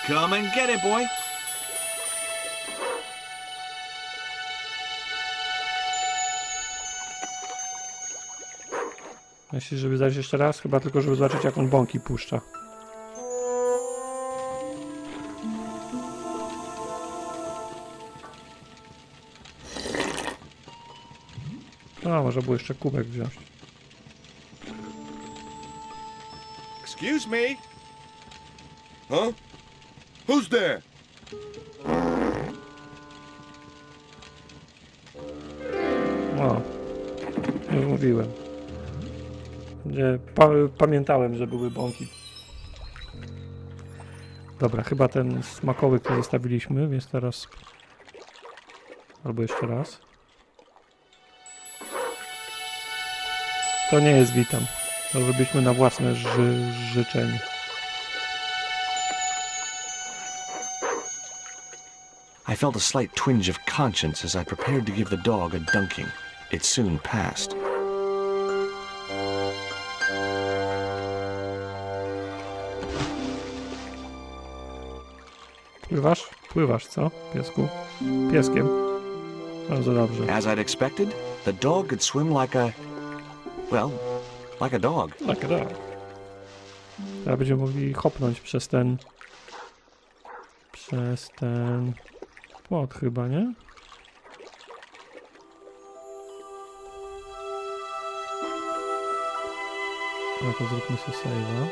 Come and get it, boy! Myślisz, żeby zajść jeszcze raz? Chyba tylko, żeby zobaczyć, jak on bąki puszcza. A, może było jeszcze kubek wziąć. Excuse me? Huh? Who's there? O, już mówiłem. Nie, pamiętałem, że były bąki. Dobra, chyba ten smakołyk tu zostawiliśmy, więc teraz... Albo jeszcze raz. To nie jest witam. To robiliśmy na własne życzenie. I felt a slight twinge of conscience as I prepared to give the dog a dunking. It soon passed. Pływasz? Pływasz, co, piesku? Pieskiem. Bardzo dobrze. As I'd expected, the dog could swim like a... well, like a dog. Like a dog. Teraz będziemy mogli hopnąć przez ten płot chyba, nie? No to zróbmy sobie save'a.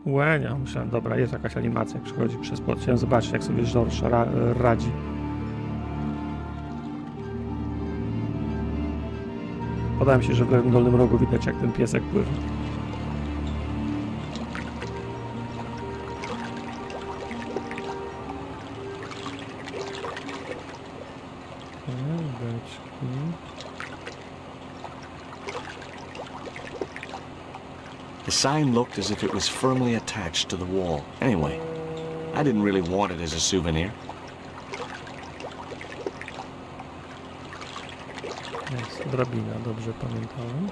Łenia, myślałem, dobra, jest jakaś animacja, jak przychodzi przez płot. Chciałem zobaczyć, jak sobie George radzi. Podoba mi się, że w lewym dolnym rogu widać, jak ten piesek pływa. The sign looked as if it was firmly attached to the wall. Anyway, I didn't really want it as a souvenir. Jest odrobina, dobrze pamiętałem.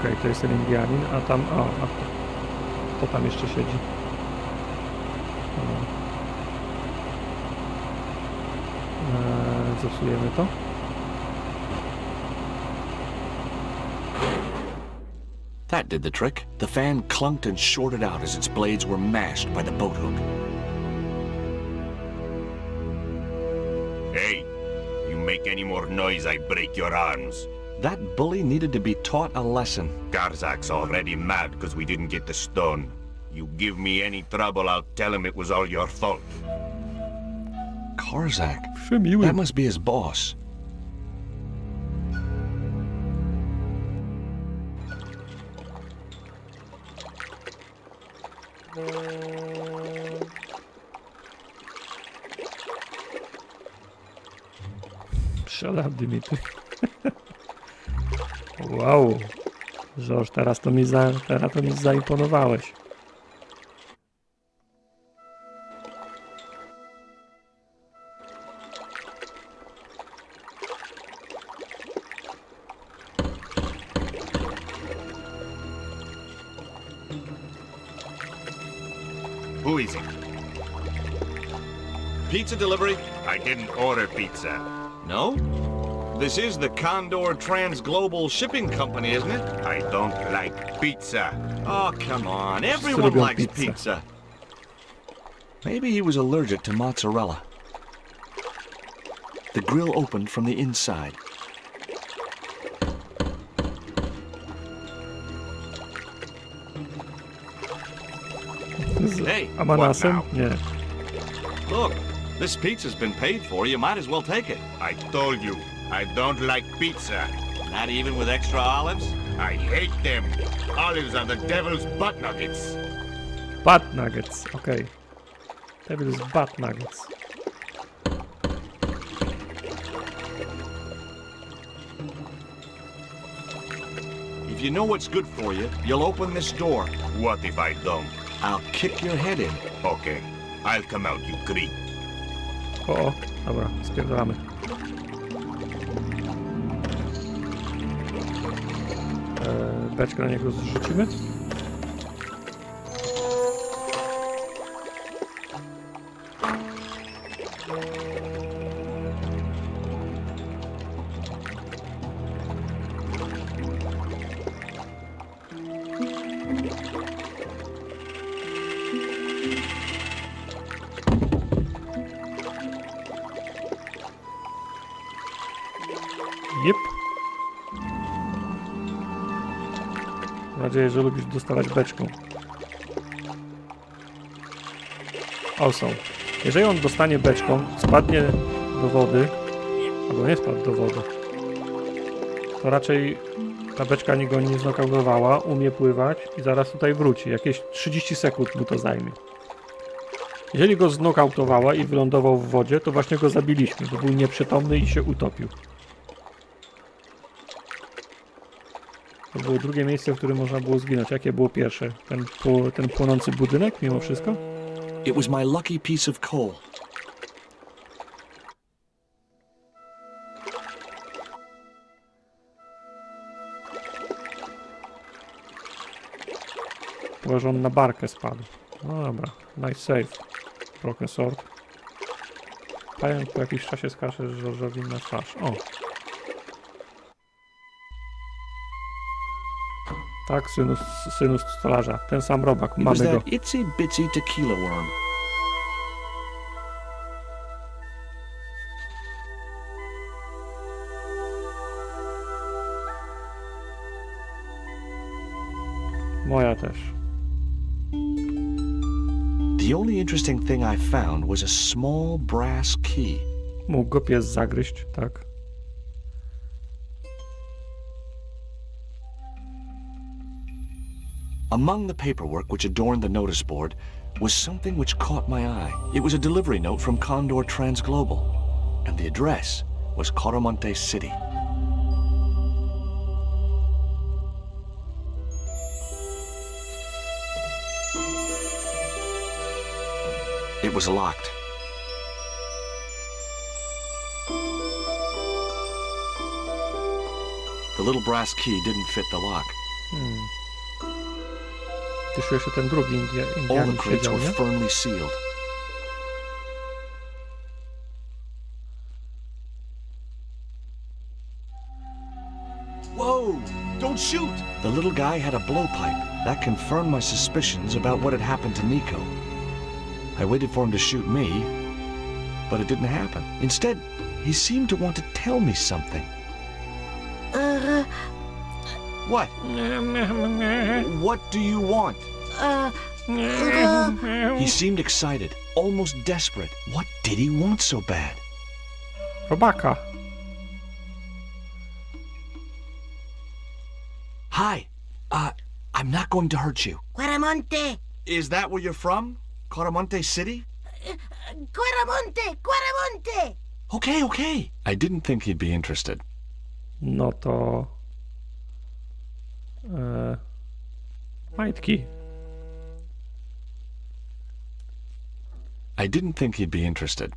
Okej, to jest ten Indianin, a tam... O, a to tam jeszcze siedzi. Zepsujemy to. That did the trick. The fan clunked and shorted out as its blades were mashed by the boat hook. Hey, you make any more noise, I break your arms. That bully needed to be taught a lesson. Garzak's already mad because we didn't get the stone. You give me any trouble, I'll tell him it was all your fault. Karzak? Przemiły. That must be his boss. Szalady mi ty. Wow. George, teraz to mi zaimponowałeś. Who is it? Pizza delivery? I didn't order pizza. No? This is the Condor Trans-Global Shipping Company, isn't it? I don't like pizza. Oh, come on. Everyone likes pizza. pizza. Maybe he was allergic to mozzarella. The grill opened from the inside. Hey, A manasem? what Nie. look. This pizza's been paid for. You might as well take it. I told you, I don't like pizza. Not even with extra olives? I hate them. Olives are the devil's butt nuggets. Butt nuggets, okej. Devil's butt nuggets. If you know what's good for you, you'll open this door. What if I don't? I'll kick your head in. Okay, I'll come out, you creep. O, dobra, spierdolamy. Beczkę na niego zrzucimy. Jep. Mam nadzieję, że lubisz dostawać beczką. O, są. Jeżeli on dostanie beczką, spadnie do wody, albo nie spadł do wody, to raczej ta beczka go nie znokautowała, umie pływać i zaraz tutaj wróci. Jakieś 30 sekund mu to zajmie. Jeżeli go znokautowała i wylądował w wodzie, to właśnie go zabiliśmy, bo był nieprzytomny i się utopił. To było drugie miejsce, w którym można było zginąć. Jakie było pierwsze? Ten płonący budynek mimo wszystko? It was my lucky piece of coal. Chyba, że on na barkę spadł. No dobra, nice save. Broken sword. Pająk po jakimś czasie skacze George'owi na twarz. O! Tak, synu stolarza. Ten sam robak. It was Mamy go. that itsy bitsy tequila worm. Moja też. The only interesting thing I found was a small brass key. Mógł go pies zagryźć, tak. Among the paperwork which adorned the notice board was something which caught my eye. It was a delivery note from Condor Transglobal, and the address was Coromante City. It was locked. The little brass key didn't fit the lock. Tyż jeszcze ten drugi All Indianin the crates siedział, were nie? firmly sealed. Whoa! Don't shoot! The little guy had a blowpipe. That confirmed my suspicions about what had happened to Nico. I waited for him to shoot me, but it didn't happen. Instead, he seemed to want to tell me something. What? What do you want? He seemed excited, almost desperate. What did he want so bad? Robaka. Hi. I'm not going to hurt you. Quaramonte! Is that where you're from? Coromante City? Quaramonte! Okay. I didn't think he'd be interested. No to... majtki. I didn't think he'd be interested.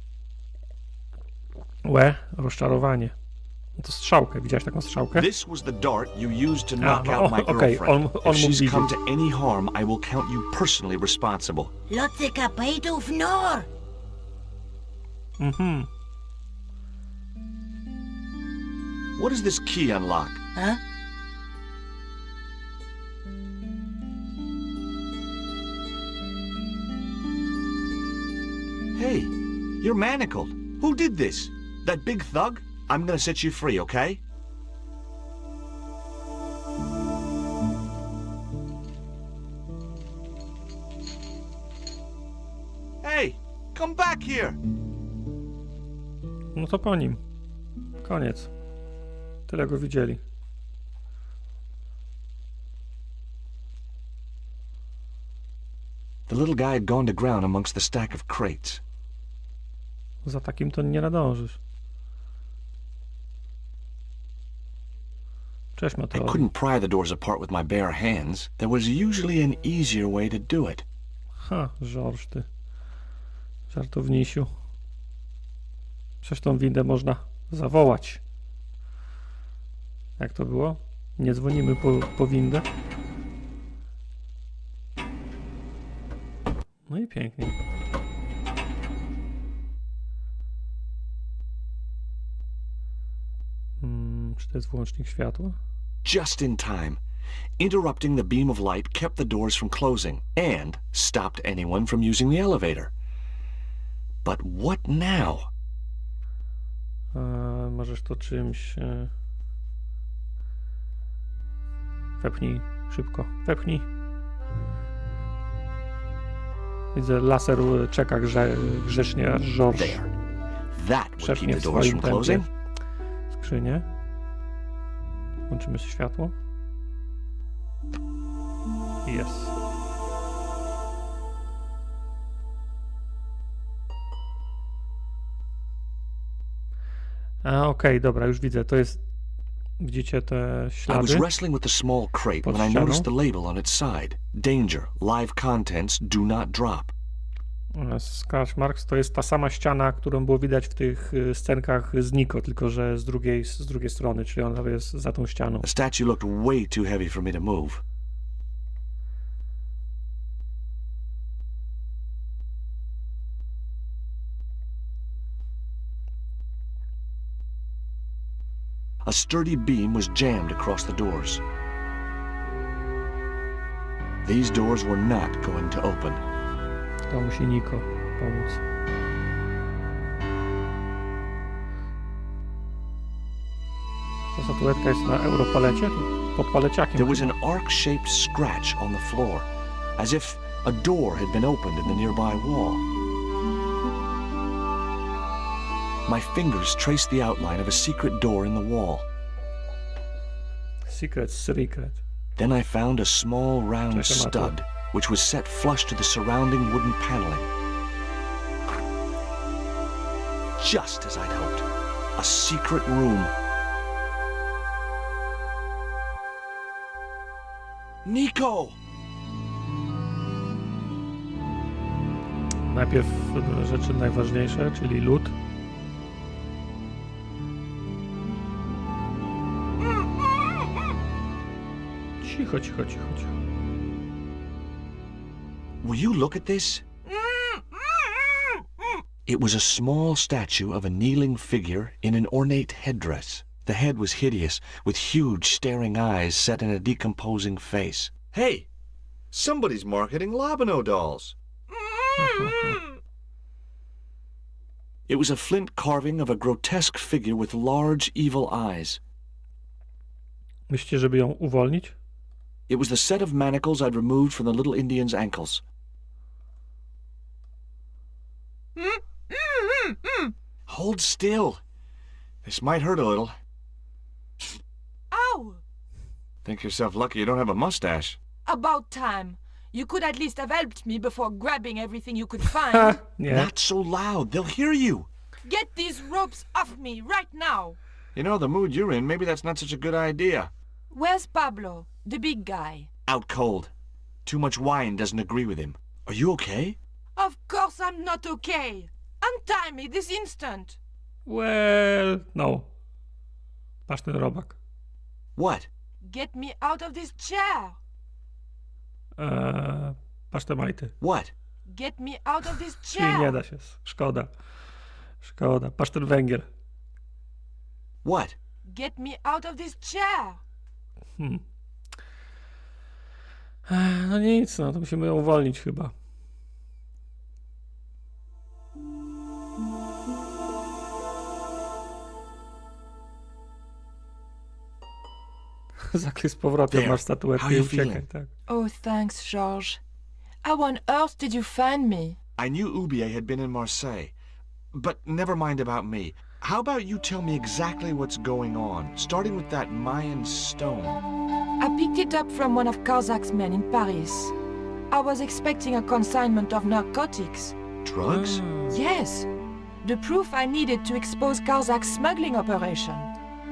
Rozczarowanie. No to strzałkę. Widziałeś taką strzałkę? This was the dart you used to knock no, out my okay, girlfriend. on If she's mógł come widzieć. to any harm, I will count you personally responsible. Lotte kapajtów nor! What does this key unlock? Huh? Hey, you're manacled. Who did this? That big thug? I'm gonna set you free, okay? Hey, come back here! No to po nim. Koniec. Tyle go widzieli. The little guy had gone to ground amongst the stack of crates. Za takim to nie nadążysz. Cześć, I Mateo. couldn't pry the doors apart with my bare hands. There was usually an easier way to do it. George, ty. Żartownisiu. Przecież tą windę można zawołać. Jak to było? Nie dzwonimy po windę. No i pięknie. Czy to jest włącznik światła? Just in time. Interrupting the beam of light kept the doors from closing and stopped anyone from using the elevator. But what now? Możesz to czymś... Wepnij szybko. Wepnij. Widzę, laser czeka grzecznie, aż George There. That would keep przepnie the w doors swoim from tempie closing. skrzynię. Włączymy światło. Jest. Okej, dobra, już widzę. To jest... Widzicie te I ślady? was wrestling with the small crate Pod when I ścianą. noticed the label on its side. Danger. Live contents do not drop. Scratch Marks to jest ta sama ściana, którą było widać w tych scenkach z Nico, tylko że z drugiej strony, czyli ona jest za tą ścianą. The statue looked way too heavy for me to move. A sturdy beam was jammed across the doors. These doors were not going to open. To musi Nico pomóc. Ta statuetka jest na europalecie? Tu pod paleciakiem. There was an arc-shaped scratch on the floor, as if a door had been opened in the nearby wall. My fingers traced the outline of a secret door in the wall. Secret. Then I found a small round Czekam na to. stud, which was set flush to the surrounding wooden paneling. Just as I'd hoped. A secret room. Nico! Najpierw rzeczy najważniejsze, czyli lód. Cicho. Will you look at this? It was a small statue of a kneeling figure in an ornate headdress. The head was hideous, with huge staring eyes set in a decomposing face. Hey! Somebody's marketing Lobino dolls. It was a flint carving of a grotesque figure with large, evil eyes. Myślicie, żeby ją uwolnić? It was the set of manacles I'd removed from the little Indian's ankles. Hold still. This might hurt a little. Ow! Think yourself lucky you don't have a mustache. About time. You could at least have helped me before grabbing everything you could find. Nie. Not so loud. They'll hear you. Get these ropes off me right now. You know, the mood you're in, maybe that's not such a good idea. Where's Pablo, the big guy? Out cold. Too much wine doesn't agree with him. Are you okay? Of course I'm not okay. Untie me this instant. Well, no. Patrz ten robak. What? Get me out of this chair. Patrz te majty. What? Get me out of this Czyli nie chair. da się. Szkoda. Patrz ten węgiel. What? Get me out of this chair. No nic, no to musimy ją uwolnić chyba. Zakryj z powrotem, There. masz How statuetkę i you uciekaj, feeling? tak. Oh, thanks, George. How on earth did you find me? I knew Ubie had been in Marseille. But never mind about me. How about you tell me exactly what's going on, starting with that Mayan stone? I picked it up from one of Kazak's men in Paris. I was expecting a consignment of narcotics. Drugs? Yes, the proof I needed to expose Kazak's smuggling operation.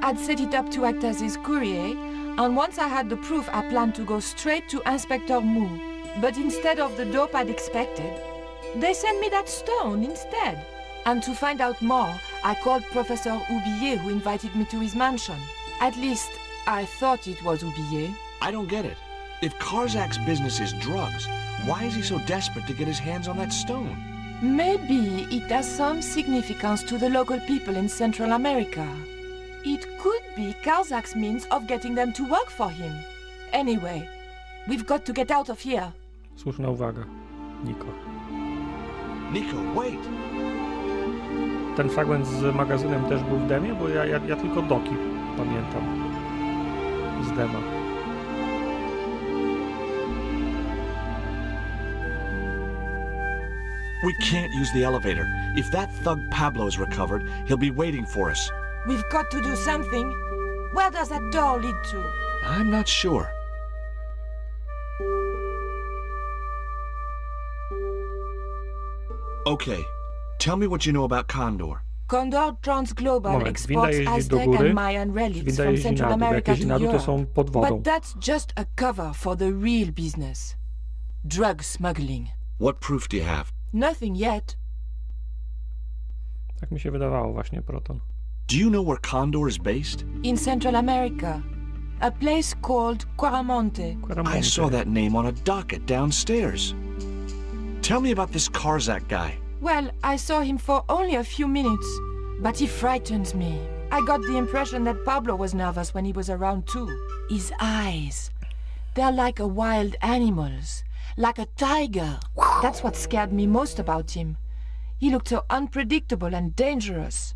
I'd set it up to act as his courier, and once I had the proof I planned to go straight to Inspector Mou. But instead of the dope I'd expected, they sent me that stone instead. And to find out more, I called Professor Oublier, who invited me to his mansion. At least, I thought it was Oublier. I don't get it. If Karzak's business is drugs, why is he so desperate to get his hands on that stone? Maybe it has some significance to the local people in Central America. It could be Kazak's means of getting them to work for him. Anyway, we've got to get out of here. Słuszna uwaga, Niko. Nico, wait! Ten fragment z magazynem też był w demie, bo ja tylko doki pamiętam z dema. We can't use the elevator. If that thug Pablo's recovered, he'll be waiting for us. We've got to do something. Where does that door lead to? I'm not sure. Okay, tell me what you know about Condor. Condor Transglobal Moment, winda exports jeździ do Aztec góry, and Mayan relics winda from jeździ Central na dół. Jak America jeździ to na dół, to Europe. są pod But wodą. that's just a cover for the real business. Drug smuggling. What proof do you have? Nothing yet. Tak mi się wydawało właśnie, Proton. Do you know where Condor is based? In Central America. A place called Quaramonte. I saw that name on a docket downstairs. Tell me about this Karzak guy. Well, I saw him for only a few minutes, but he frightened me. I got the impression that Pablo was nervous when he was around too. His eyes, they're like a wild animal's, like a tiger. That's what scared me most about him. He looked so unpredictable and dangerous.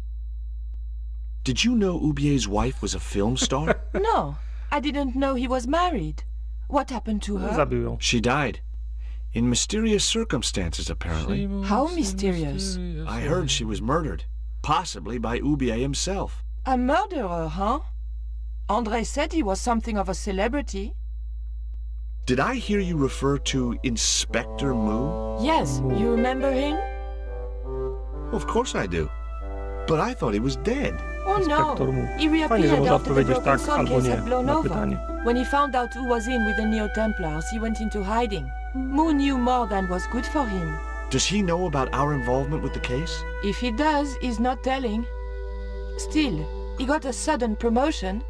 Did you know Ubier's wife was a film star? No, I didn't know he was married. What happened to her? Zabił ją. She died. In mysterious circumstances, apparently. How mysterious. I heard she was murdered. Possibly by Ubier himself. A murderer, huh? André said he was something of a celebrity. Did I hear you refer to Inspector Moo? Yes, you remember him? Of course I do. But I thought he was dead. Oh Inspektor no, Moo. he Fajnie, że reappeared można after the odpowiedzieć broken tak sun albo case nie had blown na over. pytanie. When he found out who was in with the Neo-Templars, he went into hiding. Moo knew more than was good for him. Does he know about our involvement with the case? If he does, he's not telling. Still, he got a sudden promotion.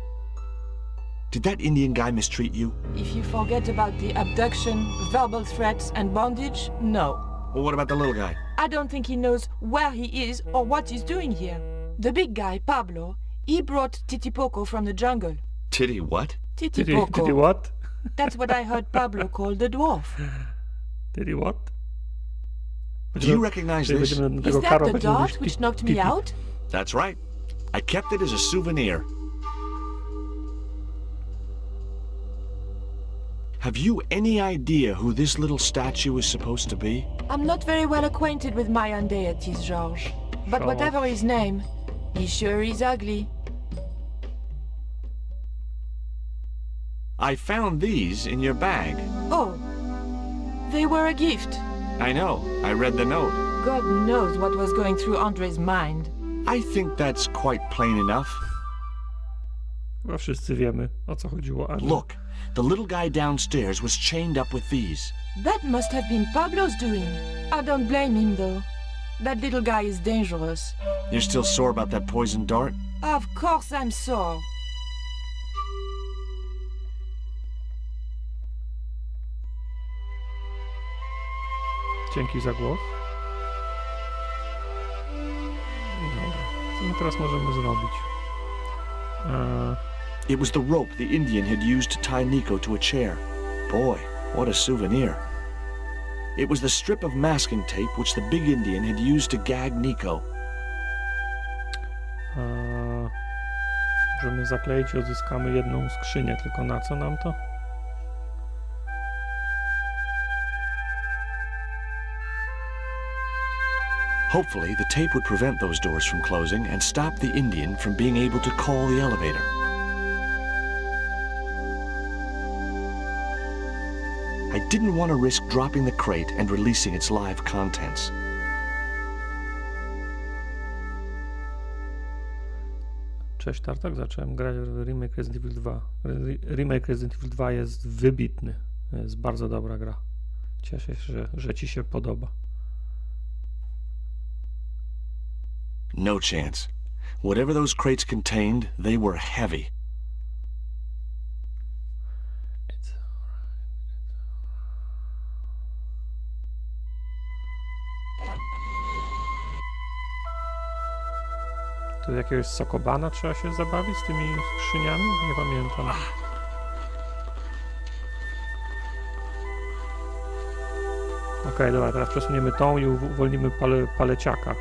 Did that Indian guy mistreat you? If you forget about the abduction, verbal threats, and bondage, no. Well, what about the little guy? I don't think he knows where he is or what he's doing here. The big guy, Pablo, he brought Titipoco from the jungle. Titty what? Did he Titipoco. what? That's what I heard Pablo call the dwarf. Did he what? Do you recognize this? Będziemy na Is tego that Karo the będziemy dart mówić which pi- knocked me pipi. out? That's right. I kept it as a souvenir. Have you any idea who this little statue is supposed to be? I'm not very well acquainted with Mayan deities, Georges. But Sure. whatever his name, he sure is ugly. I found these in your bag. Oh, they were a gift. I know. I read the note. God knows what was going through Andre's mind. I think that's quite plain enough. Chyba wszyscy wiemy, o co chodziło. Ale... Look, the little guy downstairs was chained up with these. That must have been Pablo's doing. I don't blame him, though. That little guy is dangerous. You're still sore about that poison dart? Of course I'm sore. Dzięki za głos. Dobra, co my teraz możemy zrobić? It was the rope the Indian had used to tie Nico to a chair. Boy, what a souvenir. It was the strip of masking tape which the big Indian had used to gag Nico. Możemy zakleić i odzyskamy jedną skrzynię, tylko na co nam to? Hopefully, the tape would prevent those doors from closing and stop the Indian from being able to call the elevator. I didn't want to risk dropping the crate and releasing its live contents. Cześć Tartak, zacząłem grać w remake Resident Evil 2. Remake Resident Evil 2 jest wybitny. Jest bardzo dobra gra. Cieszę się, że ci się podoba. No chance. Whatever those crates contained, they were heavy. Tu jakiegoś sokobana trzeba się zabawić z tymi skrzyniami? Nie pamiętam. Okej, dobra, teraz przesuniemy tą i uwolnimy paleciaka.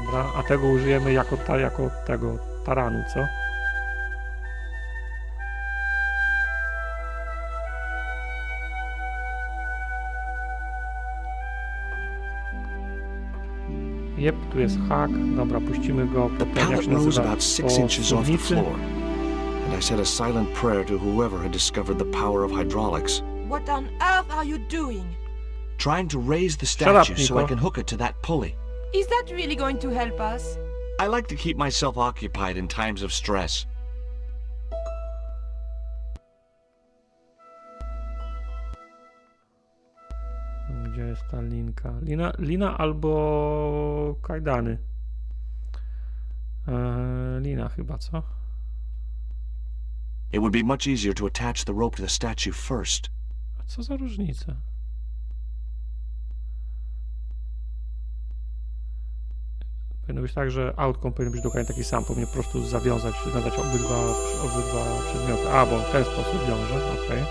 Dobra, a tego użyjemy jako tego taranu, co? Jep, tu jest hak. Dobra, puścimy go. The pallet rose about 6 inches off the floor, and I said a silent prayer to whoever had discovered the power of hydraulics. What on earth are you doing? Trying to raise the Shut up, statue so I Nico. can hook it to that pulley. Is that really going to help us? I like to keep myself occupied in times of stress. Gdzie jest ta linka? Lina albo kajdany? Lina chyba, co? It would be much easier to attach the rope to the statue first. A co za różnica? Powinno być tak, że outcome powinien być dokładnie taki sam. Powinien po prostu związać obydwa przedmioty. A, bo w ten sposób wiąże, okej.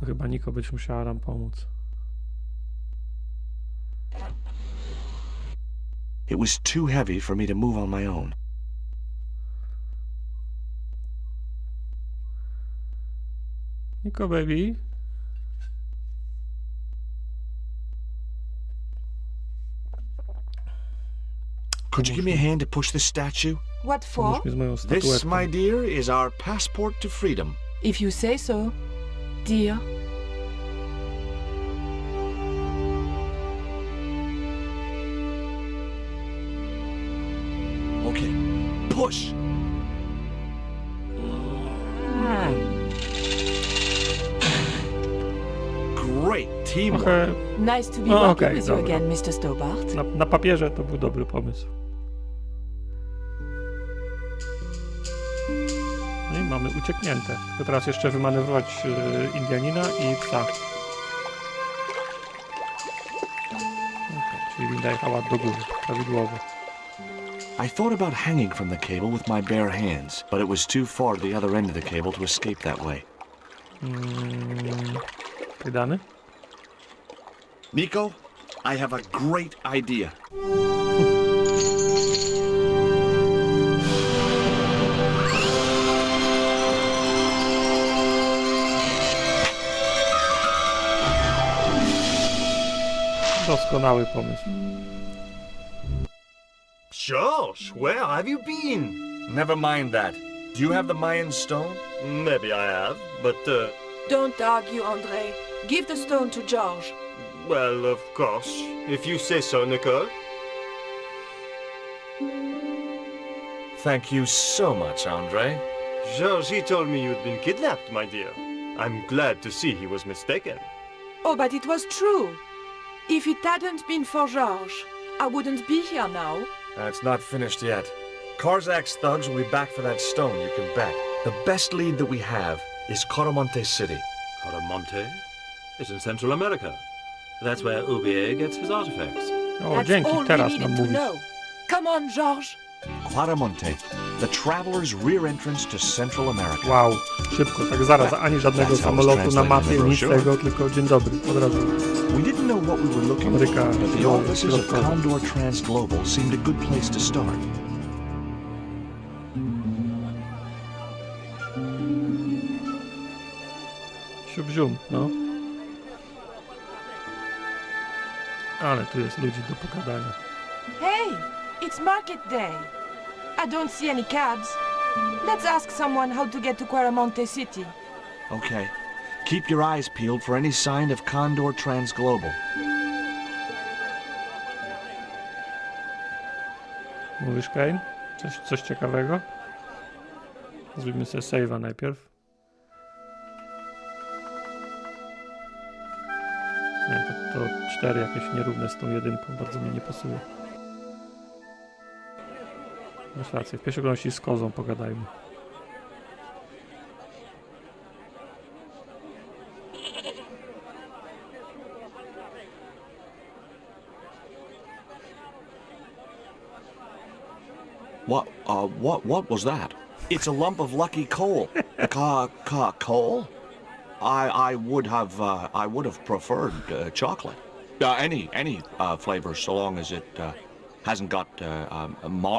To chyba Niko być musiała nam pomóc. It was too heavy for me to move on my own. Niko, baby. Could you give me a hand to push this statue? What for? Pomóż mi z moją This, statuetką. my dear, is our passport to freedom. If you say so, dear. Okay, push. Great teamwork. Trochę Nice to be Oh, working okay, with you dobra. again, Mr. Stobart. na papierze to był dobry pomysł. No i mamy ucieknięte. Tylko teraz jeszcze wymanewrować Indianina i psa. Okay, czyli winda jechała do góry, prawidłowo. I thought about hanging from the cable with my bare hands, but it was too far to the other end of the cable to escape that way. Kajdany? Nico, I have a great idea. Doskonały pomysł. Josh, where have you been? Never mind that. Do you have the Mayan stone? Maybe I have, but, Don't argue, André. Give the stone to George. well, of course, if you say so, Nicole. Thank you so much, Andre. George, he told me you'd been kidnapped, my dear. I'm glad to see he was mistaken. Oh, but it was true. If it hadn't been for George, I wouldn't be here now. It's not finished yet. Karzak's thugs will be back for that stone, you can bet. The best lead that we have is Coromonte City. Coromonte is in Central America. That's where Ubier gets his artifacts. O, That's dzięki, all teraz we nam needed to mówisz. know. Come on, George. Claramonte, the traveler's rear entrance to Central America. Wow, szybko, tak zaraz, ani żadnego samolotu na mapie, nic tego, tylko dzień dobry, od razu. We didn't know what we were looking for, Ameryka but the offices of Środkowa. Condor Transglobal seemed a good place to start. Siup-zium, no. Ale tu jest ludzi do pogadania. Hey, it's market day. I don't see any cabs. Let's ask someone how to get to Quaramonte City. Okay. Keep your eyes peeled for any sign of Condor Transglobal. Mówisz, Kane? Coś ciekawego? Zrobimy sobie save'a najpierw. Nie, to 4 jakieś nierówne z tą jedynką, bardzo mi nie pasuje. Masz rację, w pierwszej kolejności z kozą pogadajmy. What was that? It's a lump of lucky coal. Coal? I would have preferred chocolate. Any flavor, so long as it hasn't got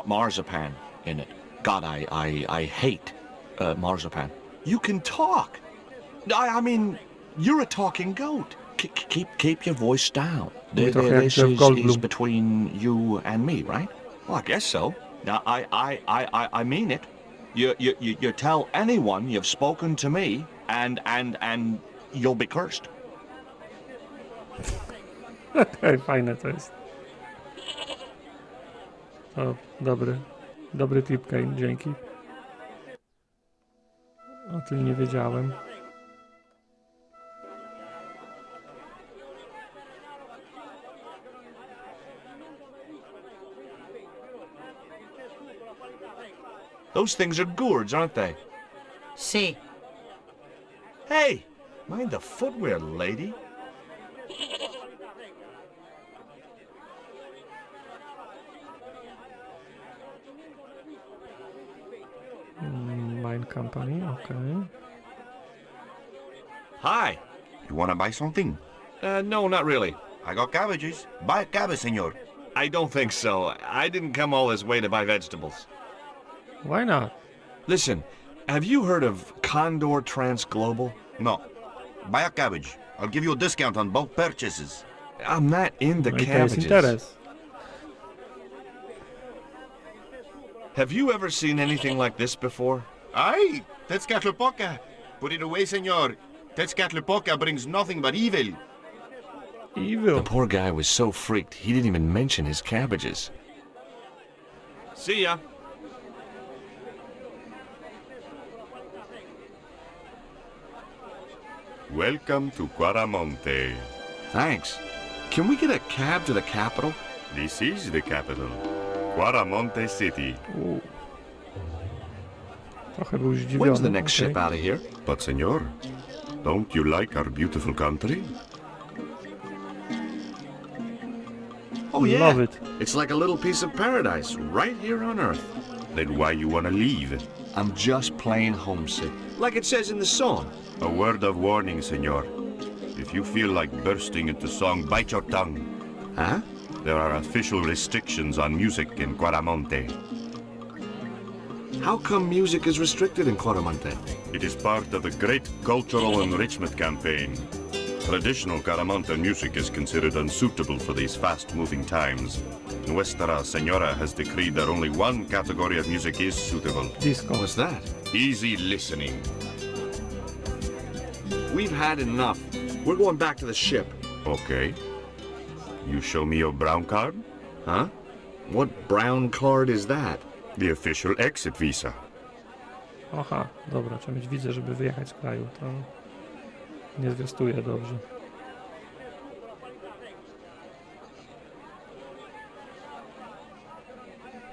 marzipan in it. God, I hate marzipan. You can talk. I mean, you're a talking goat. Keep your voice down. This is between you and me, right? Well, I guess so. Now, I mean it. You tell anyone you've spoken to me, and you'll be cursed. Fajne to jest. O, dobry tip, Kane, dzięki. O tym nie wiedziałem. Those things are gourds, aren't they? Si. Hey, mind the footwear, lady. Mine Company, okay. Hi. You wanna buy something? No, not really. I got cabbages. Buy a cabbage, senor. I don't think so. I didn't come all this way to buy vegetables. Why not? Listen, have you heard of Condor Transglobal? No. Buy a cabbage. I'll give you a discount on both purchases. I'm not into No i to jest cabbages. interes. Have you ever seen anything like this before? Aye, Tezcatlipoca. Put it away, senor. Tezcatlipoca brings nothing but evil. Evil. The poor guy was so freaked, he didn't even mention his cabbages. See ya. Welcome to Quaramonte. Thanks. Can we get a cab to the capital? This is the capital, Quaramonte City. Trochę był zdziwiony. When's the next okej. ship out of here? But senor, don't you like our beautiful country? Oh yeah. Love it. It's like a little piece of paradise right here on Earth. Then why you wanna leave? I'm just plain homesick. Like it says in the song. A word of warning, senor. If you feel like bursting into song, bite your tongue. Huh? There are official restrictions on music in Quaramonte. How come music is restricted in Quaramonte? It is part of the great cultural enrichment campaign. Traditional Quaramonte music is considered unsuitable for these fast-moving times. Nuestra Señora has decreed that only one category of music is suitable. Disco. What's that? Easy listening. We've had enough. We're going back to the ship. Okay. You show me your brown card? Huh? What brown card is that? The official exit visa. Aha, dobra, trzeba mieć wizę, żeby wyjechać z kraju. To nie zwiastuje dobrze.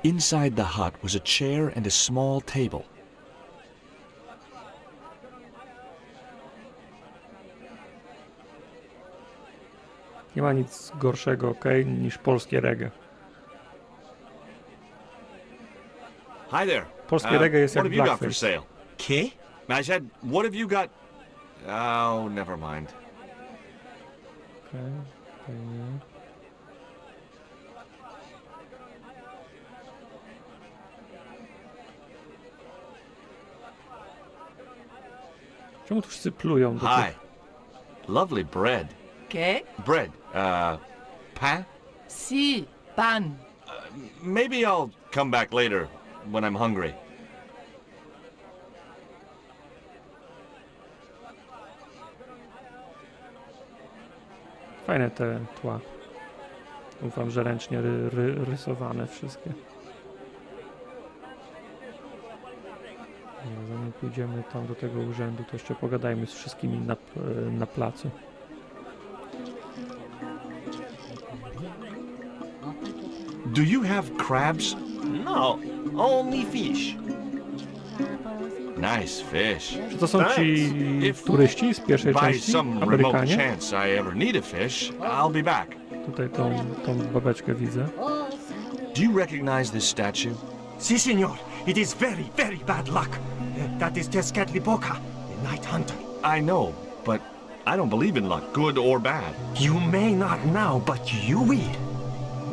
Inside the hut was a chair and a small table. Nie ma nic gorszego, okej, niż polskie reggae. Hi there. Polskie reggae jest What jak have you got for blackface. sale? ¿Qué? I said, what have you got? Oh, never mind. Okej, fajnie. Czemu tu wszyscy plują do Hi. tych... Lovely bread. ¿Qué? Bread. Pain? Si, pan. Maybe I'll come back later when I'm hungry. Fajne te tła. Ufam, że ręcznie rysowane wszystkie. No, zanim pójdziemy tam do tego urzędu, to jeszcze pogadajmy z wszystkimi na placu. Do you have crabs? No, only fish. Nice fish. Czy to są ci turyści z pierwszej By części? some remote Amerykanie? chance I ever need a fish, I'll be back. Tutaj tą babeczkę widzę. Do you recognize this statue? Si, senor. It is very, very bad luck. That is Tezcatlipoca, the night hunter. I know, but I don't believe in luck, good or bad. You may not now, but you will.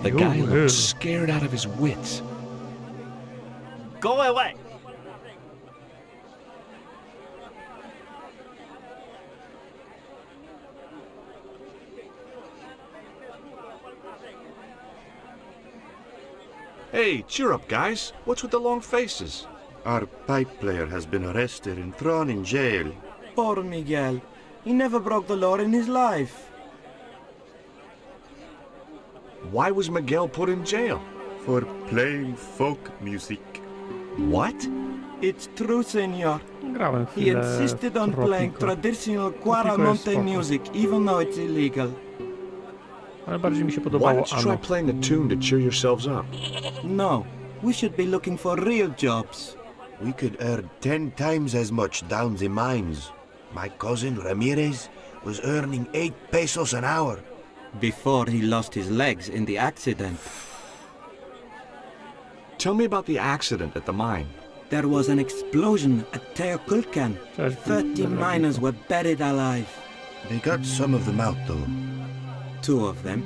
The You guy will. looked scared out of his wits. Go away. Hey, cheer up, guys. What's with the long faces? Our pipe player has been arrested and thrown in jail. Poor Miguel. He never broke the law in his life. Why was Miguel put in jail? For playing folk music. What? It's true, senor. Grałem He chwilę insisted on w playing Tropico. traditional Tropico jest Cuaramonte spoko. music, even though it's illegal. Ale bardziej mi się Why podobało don't you try Ano. playing a tune to cheer yourselves up? No, we should be looking for real jobs. We could earn 10 times as much down the mines. My cousin Ramirez was earning 8 pesos an hour. Before he lost his legs in the accident. Tell me about the accident at the mine. There was an explosion at Teoculcan. Cześć, 30 miners were buried alive. They got some of them out though. 2 of them,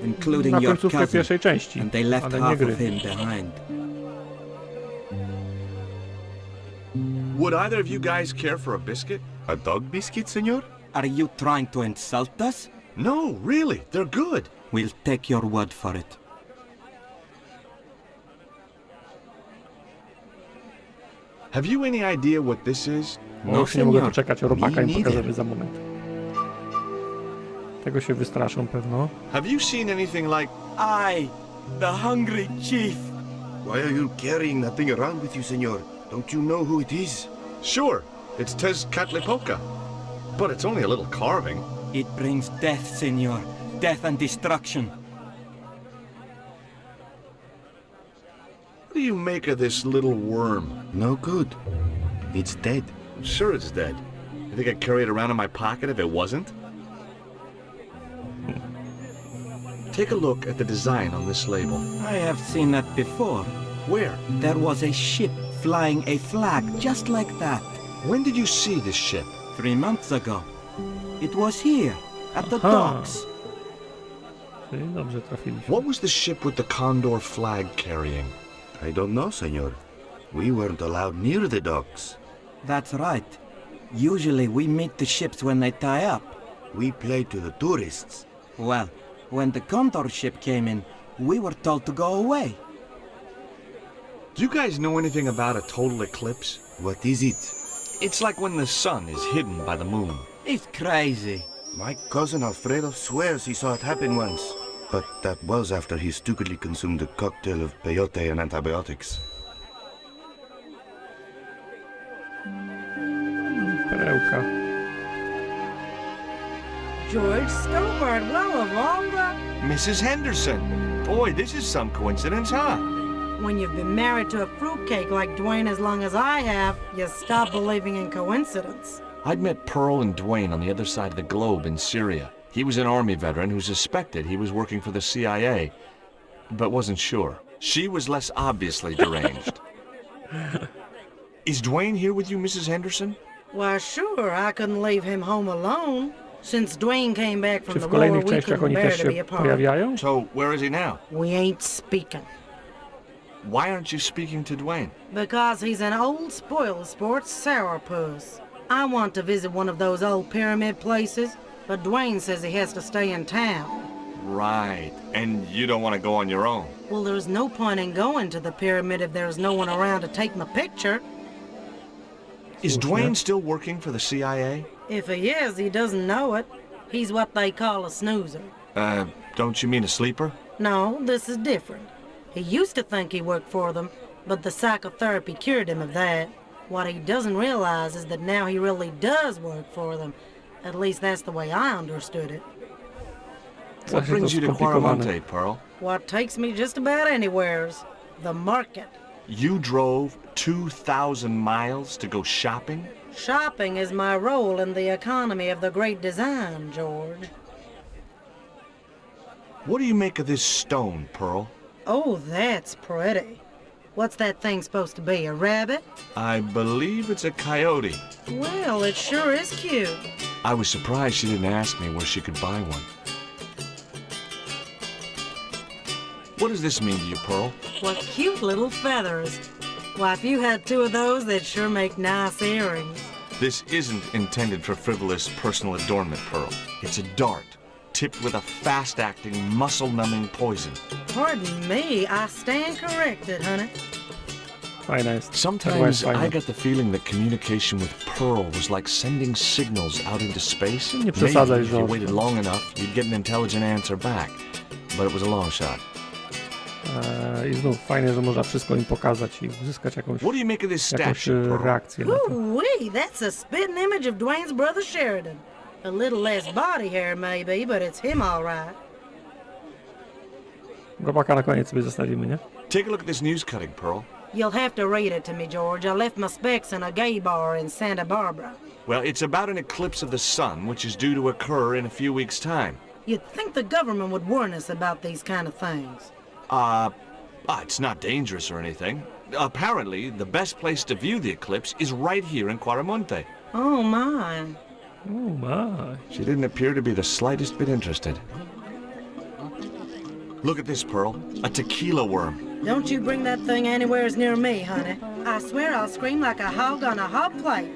including Na your końcówkę cousin, pierwszej części, and they left ale nie half gry. of him behind. Would either of you guys care for a biscuit? A dog biscuit, senor? Are you trying to insult us? No, really. They're good. We'll take your word for it. Have you any idea what this is? No już nie mogę senior. poczekać, robaka im Me pokażemy za moment. Tego się wystraszą pewno. Have you seen anything like... I, the hungry chief. Why are you carrying that thing around with you, senor? Don't you know who it is? Sure, it's Tezcatlipoca. But it's only a little carving. It brings death, senor. Death and destruction. What do you make of this little worm? No good. It's dead. Sure it's dead. You think I'd carry it around in my pocket if it wasn't? Take a look at the design on this label. I have seen that before. Where? There was a ship flying a flag just like that. When did you see this ship? 3 months ago. It was here, at the Aha. docks. Czyli dobrze trafiliśmy. What was the ship with the condor flag carrying? I don't know, senor. We weren't allowed near the docks. That's right. Usually we meet the ships when they tie up. We play to the tourists. Well, when the Condor ship came in, we were told to go away. Do you guys know anything about a total eclipse? What is it? It's like when the sun is hidden by the moon. It's crazy. My cousin Alfredo swears he saw it happen once. But that was after he stupidly consumed a cocktail of peyote and antibiotics. Perełka. George Stobart, well, of all the... Mrs. Henderson! Boy, this is some coincidence, huh? When you've been married to a fruitcake like Dwayne as long as I have, you stop believing in coincidence. I'd met Pearl and Dwayne on the other side of the globe in Syria. He was an Army veteran who suspected he was working for the CIA, but wasn't sure. She was less obviously deranged. Is Dwayne here with you, Mrs. Henderson? Why, sure, I couldn't leave him home alone. Since Dwayne came back Czy from w the war, kolejnych we częściach couldn't oni bear też to be się apart. pojawiają? So, where is he now? We ain't speaking. Why aren't you speaking to Dwayne? Because he's an old spoil-sport sourpuss. I want to visit one of those old pyramid places, but Dwayne says he has to stay in town. Right, and you don't want to go on your own. Well, there's no point in going to the pyramid if there's no one around to take my picture. Is Dwayne still working for the CIA? If he is, he doesn't know it. He's what they call a snoozer. Don't you mean a sleeper? No, this is different. He used to think he worked for them, but the psychotherapy cured him of that. What he doesn't realize is that now he really does work for them. At least that's the way I understood it. What brings you to Cuaramonte, Pearl? What takes me just about anywheres. The market. You drove 2,000 miles to go shopping? Shopping is my role in the economy of the Great Design, George. What do you make of this stone, Pearl? Oh, that's pretty. What's that thing supposed to be, a rabbit? I believe it's a coyote. Well, it sure is cute. I was surprised she didn't ask me where she could buy one. What does this mean to you, Pearl? What cute little feathers. Why, if you had 2 of those, they'd sure make nice earrings. This isn't intended for frivolous personal adornment, Pearl. It's a dart, tipped with a fast-acting, muscle-numbing poison. Pardon me, I stand corrected, honey. Fajna jest. Sometimes Fajna. I get the feeling that communication with Pearl was like sending signals out into space. Nie Maybe przesadzaj, if you George. waited long enough, you'd get an intelligent answer back. But it was a long shot. I znów fajnie, że można wszystko im pokazać i uzyskać jakąś, What do you make of this jakąś statue, Pearl? reakcję na to. Ooh-wee, that's a spitting image of Dwayne's brother Sheridan. A little less body hair maybe, but it's him all right. Robaka na koniec sobie zostawimy, nie? Take a look at this news cutting, Pearl. You'll have to read it to me, George. I left my specs in a gay bar in Santa Barbara. Well, it's about an eclipse of the sun, which is due to occur in a few weeks' time. You'd think the government would warn us about these kind of things. It's not dangerous or anything. Apparently, the best place to view the eclipse is right here in Quaramonte. Oh, my. Oh my. She didn't appear to be the slightest bit interested. Look at this, Pearl. A tequila worm. Don't you bring that thing anywhere near me, honey. I swear I'll scream like a hog on a hog plate.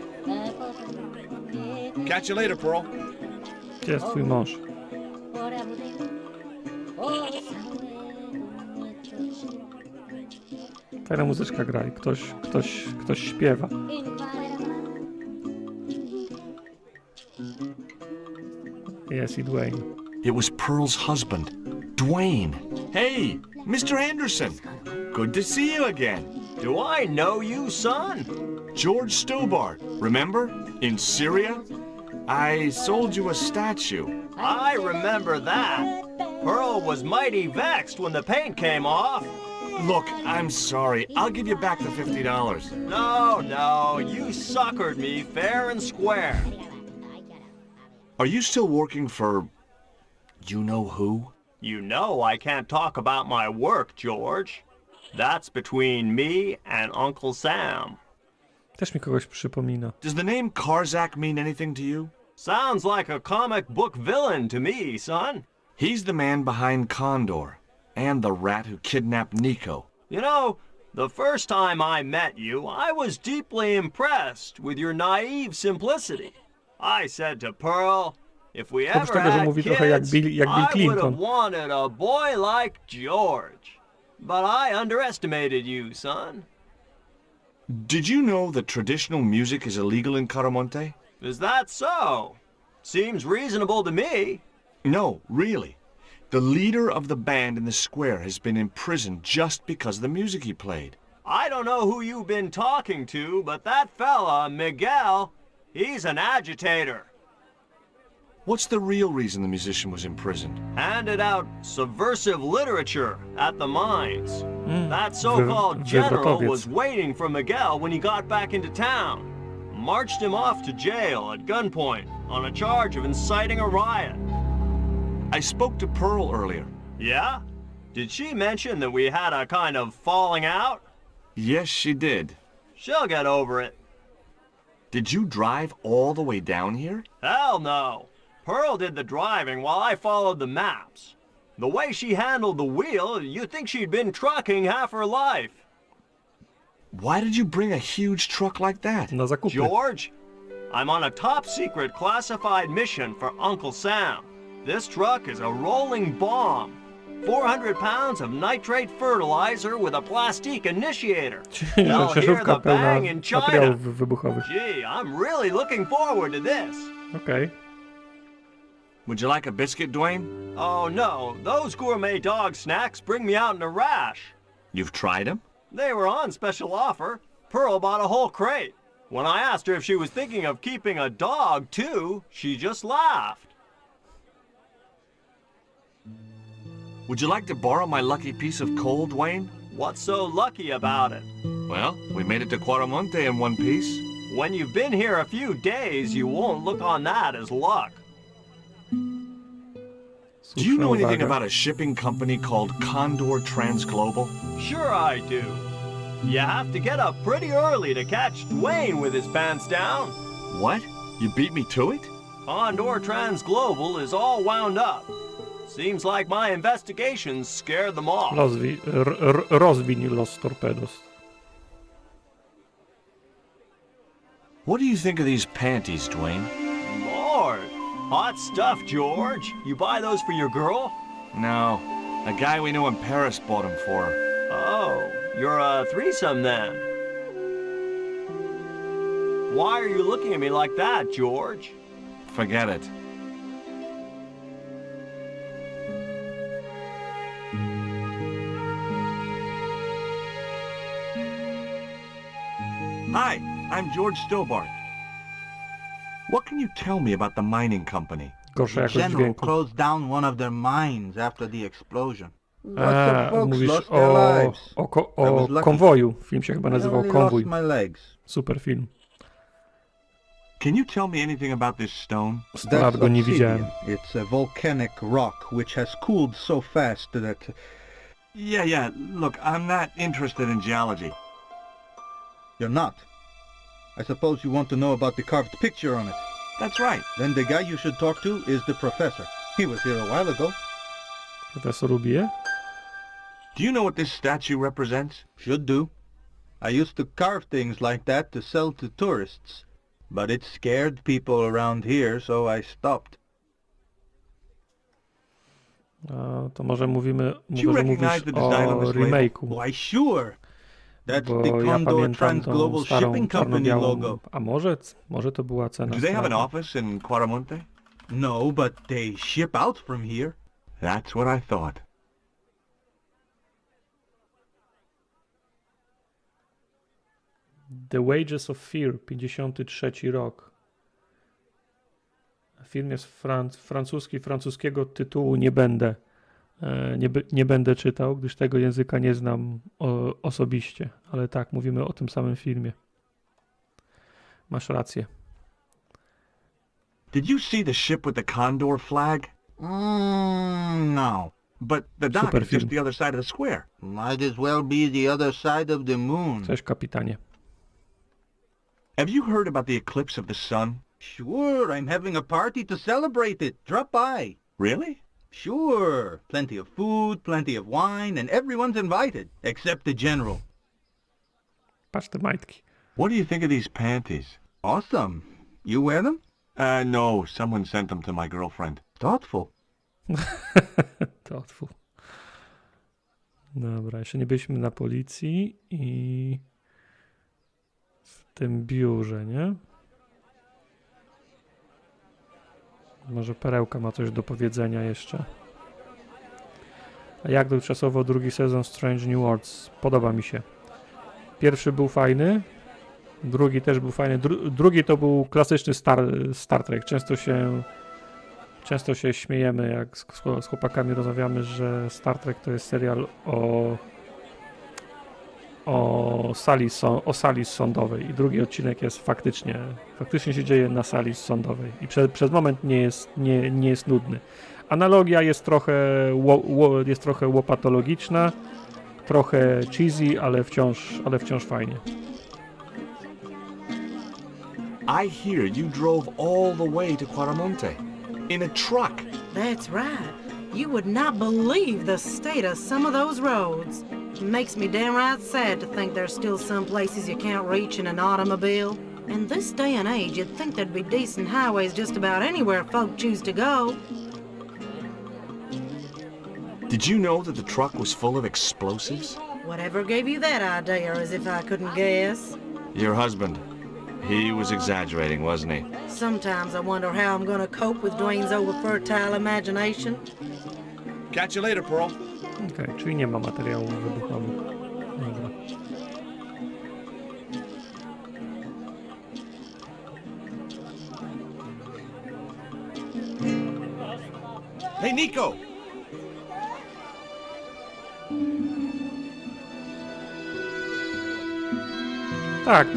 Catch you later, Pearl. Gdzie jest twój mąż? Fajna muzyczka gra i ktoś śpiewa. Jest i Dwayne. It was Pearl's husband, Dwayne. Hey, Mr. Anderson. Good to see you again. Do I know you, son? George Stobart, remember? In Syria? I sold you a statue. I remember that. Pearl was mighty vexed when the paint came off. Look, I'm sorry. I'll give you back the $50. No, you suckered me fair and square. Are you still working for... you know who? You know I can't talk about my work, George. That's between me and Uncle Sam. Też mi kogoś przypomina. Does the name Karzak mean anything to you? Sounds like a comic book villain to me, son. He's the man behind Condor, and the rat who kidnapped Nico. You know, the first time I met you, I was deeply impressed with your naive simplicity. I said to Pearl, if we Oprócz ever tego, że had mówi trochę jak kids, Bill I would have Clinton. wanted a boy like George. But I underestimated you, son. Did you know that traditional music is illegal in Caramonte? Is that so? Seems reasonable to me. No, really. The leader of the band in the square has been imprisoned just because of the music he played. I don't know who you've been talking to, but that fella, Miguel, he's an agitator. What's the real reason the musician was imprisoned? Handed out subversive literature at the mines. That so-called general was waiting for Miguel when he got back into town. Marched him off to jail at gunpoint on a charge of inciting a riot. I spoke to Pearl earlier. Yeah? Did she mention that we had a kind of falling out? Yes, she did. She'll get over it. Did you drive all the way down here? Hell no. Pearl did the driving while I followed the maps. The way she handled the wheel, you'd think she'd been trucking half her life. Why did you bring a huge truck like that? Na zakupy. George, I'm on a top-secret classified mission for Uncle Sam. This truck is a rolling bomb. 400 pounds of nitrate fertilizer with a plastique initiator. They'll hear the bang in China. Materiałów wybuchowych. Gee, I'm really looking forward to this. Okay. Would you like a biscuit, Dwayne? Oh no, those gourmet dog snacks bring me out in a rash. You've tried them? They were on special offer. Pearl bought a whole crate. When I asked her if she was thinking of keeping a dog too, she just laughed. Would you like to borrow my lucky piece of coal, Dwayne? What's so lucky about it? Well, we made it to Quaramonte in one piece. When you've been here a few days, you won't look on that as luck. Do you know anything about a shipping company called Condor Transglobal? Sure I do. You have to get up pretty early to catch Dwayne with his pants down. What? You beat me to it? Condor Transglobal is all wound up. Seems like my investigations scared them off. Rozwiń Los Torpedos. What do you think of these panties, Dwayne? Lord, Hot stuff, George. You buy those for your girl? No, a guy we knew in Paris bought them for her. Oh, you're a threesome then. Why are you looking at me like that, George? Forget it. Hi, I'm George Stillbart. What can you tell me about the mining company? Gorsza The jakość general dźwięku. closed down one of their mines after the explosion. A, mówisz o konwoju. Film się chyba nazywał Konwój. My legs. Super film. Can you tell me anything about this stone? 100 lat go nie widziałem. It's a volcanic rock which has cooled so fast that... Yeah, look, I'm not interested in geology. You're not? I suppose you want to know about the carved picture on it. That's right. Then the guy you should talk to is the professor. He was here a while ago. Profesor Rubie? Do you know what this statue represents? Should do. I used to carve things like that to sell to tourists. But it scared people around here, so I stopped. To może mówisz o remake'u. Why sure. That's Bo the ja Condor pamiętam Trans tą Global starą Shipping Company czarno-białą. logo. A może to była cena Do they have an strata. office in Quaramonte? No, but they ship out from here. That's what I thought. The Wages of Fear, 53 rok. Film jest francuski, francuskiego tytułu nie będę czytał, gdyż tego języka nie znam osobiście, ale tak, mówimy o tym samym filmie. Masz rację. Did you see the ship with the Condor flag? No. But the dock is just the other side of the square. Might as well be the other side of the moon. Cześć, kapitanie. Have you heard about the eclipse of the sun? Sure, I'm having a party to celebrate it. Drop by. Really? Sure. Plenty of food, plenty of wine, and everyone's invited, except the general. Patrz te majtki. What do you think of these panties? Awesome. You wear them? No. Someone sent them to my girlfriend. Thoughtful. Thoughtful. Dobra, jeszcze nie byliśmy na policji i w tym biurze, nie? Może Perełka ma coś do powiedzenia jeszcze. A jak dotychczasowo drugi sezon Strange New Worlds? Podoba mi się. Pierwszy był fajny, drugi też był fajny. Drugi to był klasyczny Star Trek. Często się śmiejemy, jak z chłopakami rozmawiamy, że Star Trek to jest serial o sali sądowej i drugi odcinek jest faktycznie się dzieje na sali sądowej i przez moment nie jest nudny. Analogia jest trochę łopatologiczna, trochę cheesy, ale wciąż fajnie. I hear you drove all the way to Quaramonte in a truck. That's right. You would not believe the state of some of those roads. It makes me downright sad to think there's still some places you can't reach in an automobile. In this day and age, you'd think there'd be decent highways just about anywhere folk choose to go. Did you know that the truck was full of explosives? Whatever gave you that idea, as if I couldn't guess? Your husband. He was exaggerating, wasn't he? Sometimes I wonder how I'm gonna cope with Dwayne's over-fertile imagination. Catch you later, Pearl. Okej, czyli nie ma materiałów wybuchowych. Dobra. Hey, Nico! Tak,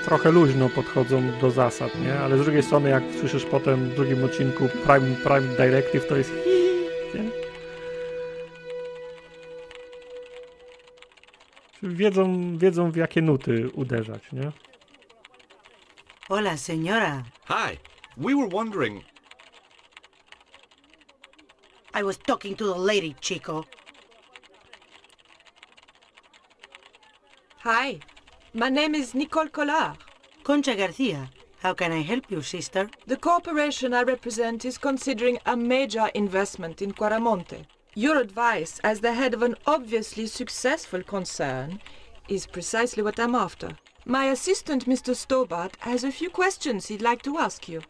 trochę luźno podchodzą do zasad, nie? Ale z drugiej strony, jak słyszysz potem w drugim odcinku Prime Directive, to jest nie? Wiedzą w jakie nuty uderzać, nie? Hola, señora. Hi. We were wondering... I was talking to the lady, chico. Hi, my name is Nicole Collard. Concha Garcia. How can I help you, sister? The corporation I represent is considering a major investment in Quaramonte. Your advice, as the head of an obviously successful concern, is precisely what I'm after. My assistant, Mr. Stobart, has a few questions he'd like to ask you.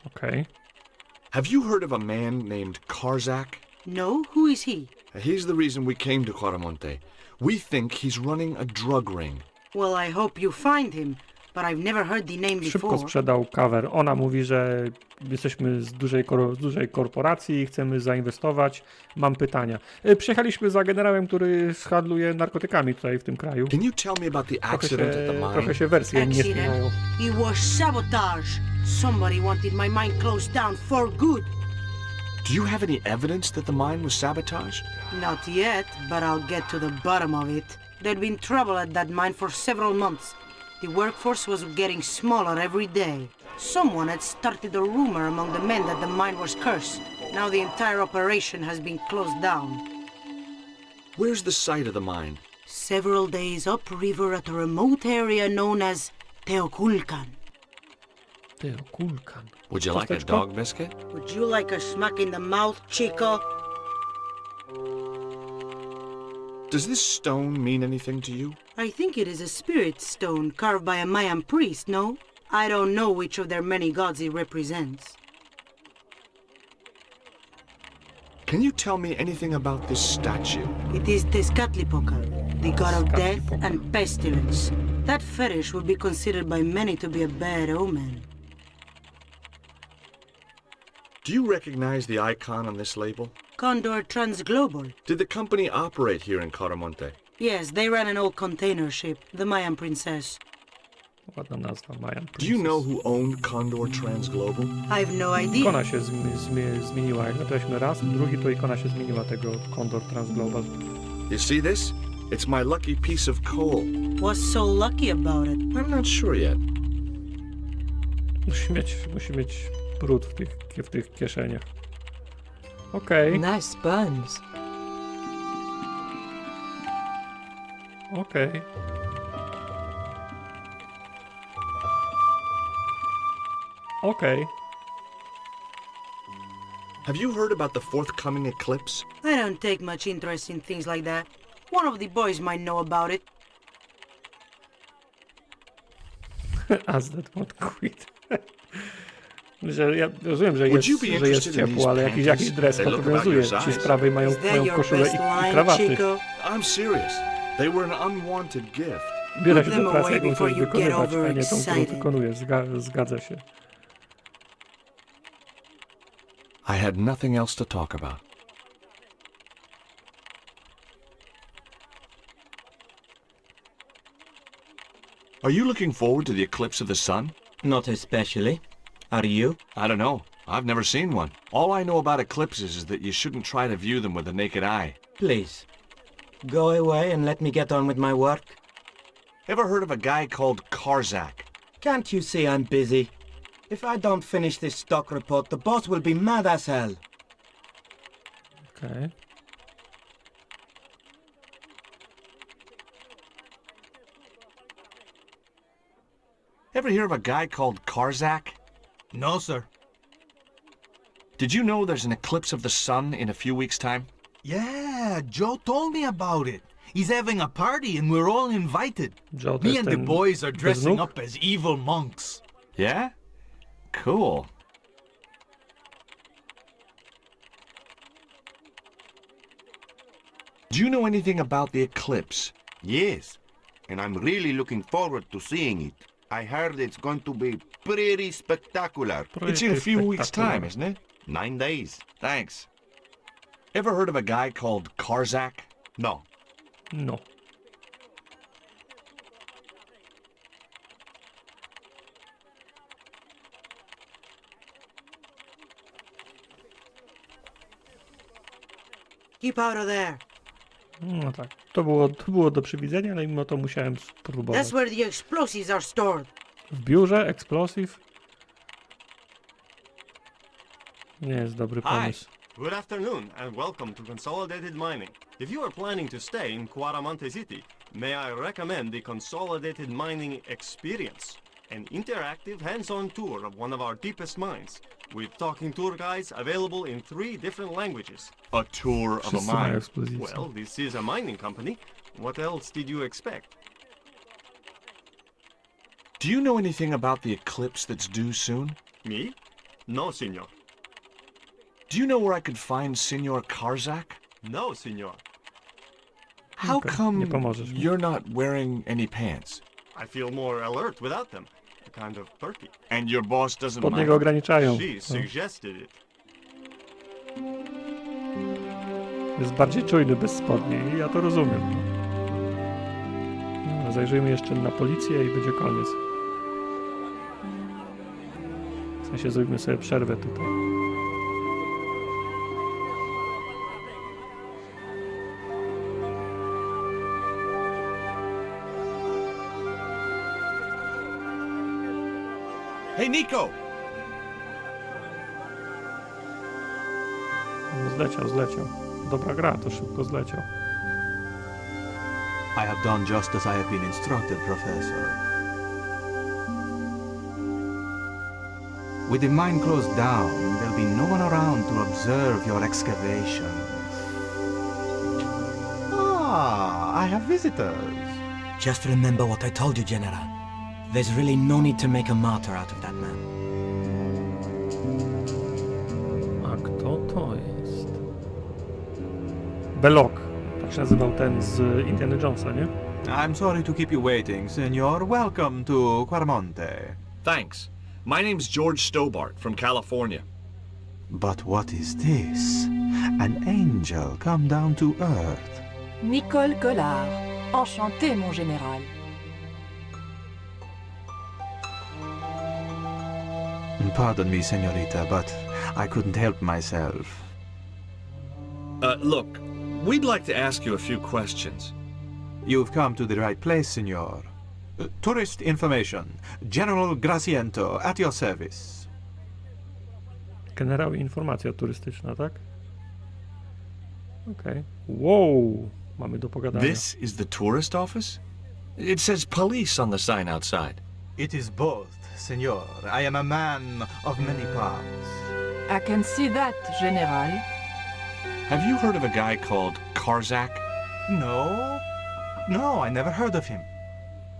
Okay. Have you heard of a man named Karzak? No? Who is he? He's the reason we came to Quaramonte. We think he's running a drug ring. Well, I hope you find him, but I've never heard the name Szybko before. sprzedał cover. Ona mówi, że jesteśmy z dużej korporacji i chcemy zainwestować. Mam pytania. Przyjechaliśmy za generałem, który handluje narkotykami tutaj w tym kraju. Can you tell me about the accident at the mine? Trochę się wersje nie Accident? spinają. It was sabotage. Somebody wanted my mine closed down for good. Do you have any evidence that the mine was sabotaged? Not yet, but I'll get to the bottom of it. There'd been trouble at that mine for several months. The workforce was getting smaller every day. Someone had started a rumor among the men that the mine was cursed. Now the entire operation has been closed down. Where's the site of the mine? Several days upriver at a remote area known as Teoculcan. Teoculcan. Would you like a dog biscuit? Would you like a smack in the mouth, Chico? Does this stone mean anything to you? I think it is a spirit stone carved by a Mayan priest, no? I don't know which of their many gods it represents. Can you tell me anything about this statue? It is Tezcatlipoca, the god of death and pestilence. That fetish would be considered by many to be a bad omen. Do you recognize the icon on this label? Condor Transglobal. Did the company operate here in Quaramonte? Yes, they ran an old container ship, the Mayan Princess. Ładna nazwa, Mayan Princess. Do you know who owned Condor Transglobal? I've no idea. Ikona się zmieniła. Jak natrafiliśmy raz, drugi to ikona się zmieniła tego Condor Transglobal. You see this? It's my lucky piece of coal. What's so lucky about it? I'm not sure yet. Musi mieć brud w tych kieszeniach. Okej. Nice buns. Okej. Okej. Have you heard about the forthcoming eclipse? I don't take much interest in things like that. One of the boys might know about it. As that won't quit. Że ja rozumiem, że jest ciepło, ale jakiś dres obowiązuje. Ci z prawej mają koszulę i krawaty. I'm serious. They were an unwanted gift. Biorę się do pracy, jaką chcesz wykonywać, a nie tą, którą wykonujesz. Zgadza się. I had nothing else to talk about. Are you looking forward to the eclipse of the sun? Not especially. Are you? I don't know. I've never seen one. All I know about eclipses is that you shouldn't try to view them with the naked eye. Please, go away and let me get on with my work. Ever heard of a guy called Karzak? Can't you see I'm busy? If I don't finish this stock report, the boss will be mad as hell. Okay. Ever hear of a guy called Karzak? No, sir. Did you know there's an eclipse of the sun in a few weeks' time? Yeah, Joe told me about it. He's having a party and we're all invited. Joe, me and the boys are dressing up as evil monks. Yeah? Cool. Do you know anything about the eclipse? Yes, and I'm really looking forward to seeing it. I heard it's going to be pretty spectacular. It's in a few weeks' time, isn't it? 9 days. Thanks. Ever heard of a guy called Karzak? No. No. Keep out of there. No tak. To było do przewidzenia, ale mimo to musiałem spróbować. That's where the explosives are stored. W biurze explosive? Nie jest dobry pomysł. Good afternoon, and welcome to Consolidated Mining. If you are planning to stay in Cuaramonte City, may I recommend the Consolidated Mining Experience, an interactive hands-on tour of one of our deepest mines, with talking tour guides available in 3 different languages. A tour of a Wszyscy mają mine. ekspozycję. Well, this is a mining company. What else did you expect? Do you know anything about the eclipse that's due soon? Me? No, senor. Do you know where I could find Senor Karzak? No, senor. How Okej, come nie pomożesz mi. you're not wearing any pants? I feel more alert without them. Kind of perky. And your boss doesn't Pod niego mind? ograniczają. She No. suggested it. Jest bardziej czujny bez spodni i ja to rozumiem. No, zajrzyjmy jeszcze na policję i będzie koniec. W sensie zrobimy sobie przerwę tutaj. Hey, Nico! No, zleciał. Dobra gra, to szybko zleciał. I have done just as I have been instructed, Professor. With the mine closed down, there'll be no one around to observe your excavations. Ah, I have visitors. Just remember what I told you, General. There's really no need to make a martyr out of that man. A kto to jest? Belloc. Tak się nazywał ten z Indiana Jonesa, nie? I'm sorry to keep you waiting, senor. Welcome to Cuaramonte. Thanks. My name's George Stobart from California. But what is this? An angel come down to earth. Nicole Collard. Enchanté, mon général. Pardon me, senorita, but I couldn't help myself. Look, we'd like to ask you a few questions. You've come to the right place, senor. Tourist information. General Graciento, at your service. Generał i informacja turystyczna, tak? Okej. Wow! Mamy do pogadania. This is the tourist office? It says police on the sign outside. It is both, senor. I am a man of many parts. I can see that, General. Have you heard of a guy called Karzak? No, I never heard of him.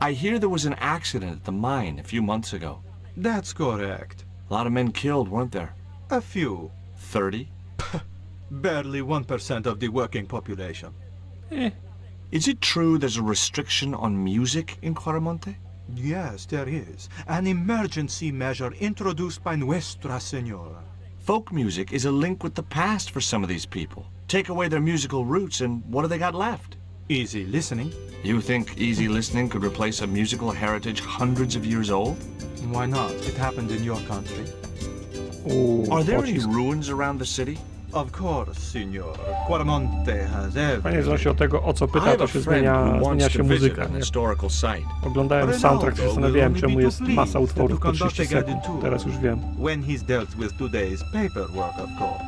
I hear there was an accident at the mine a few months ago. That's correct. A lot of men killed, weren't there? A few. 30? Barely 1% of the working population. Is it true there's a restriction on music in Cuaramonte? Yes, there is. An emergency measure introduced by Nuestra Senora. Folk music is a link with the past for some of these people. Take away their musical roots and what do they got left? Easy listening. You think easy listening could replace a musical heritage hundreds of years old? Why not? It happened in your country. Are there any ruins around the city? Of course, senor. Cuaramonte has Fajnie, że on everything. się o tego, o co I pyta, have to a się friend who zmienia wants się to visit muzyka. an Nie? historical site. Oglądałem soundtrack, się zastanawiałem, czemu jest masa utworów po 30 sekund. Teraz już wiem. When he's dealt with today's paperwork, of course.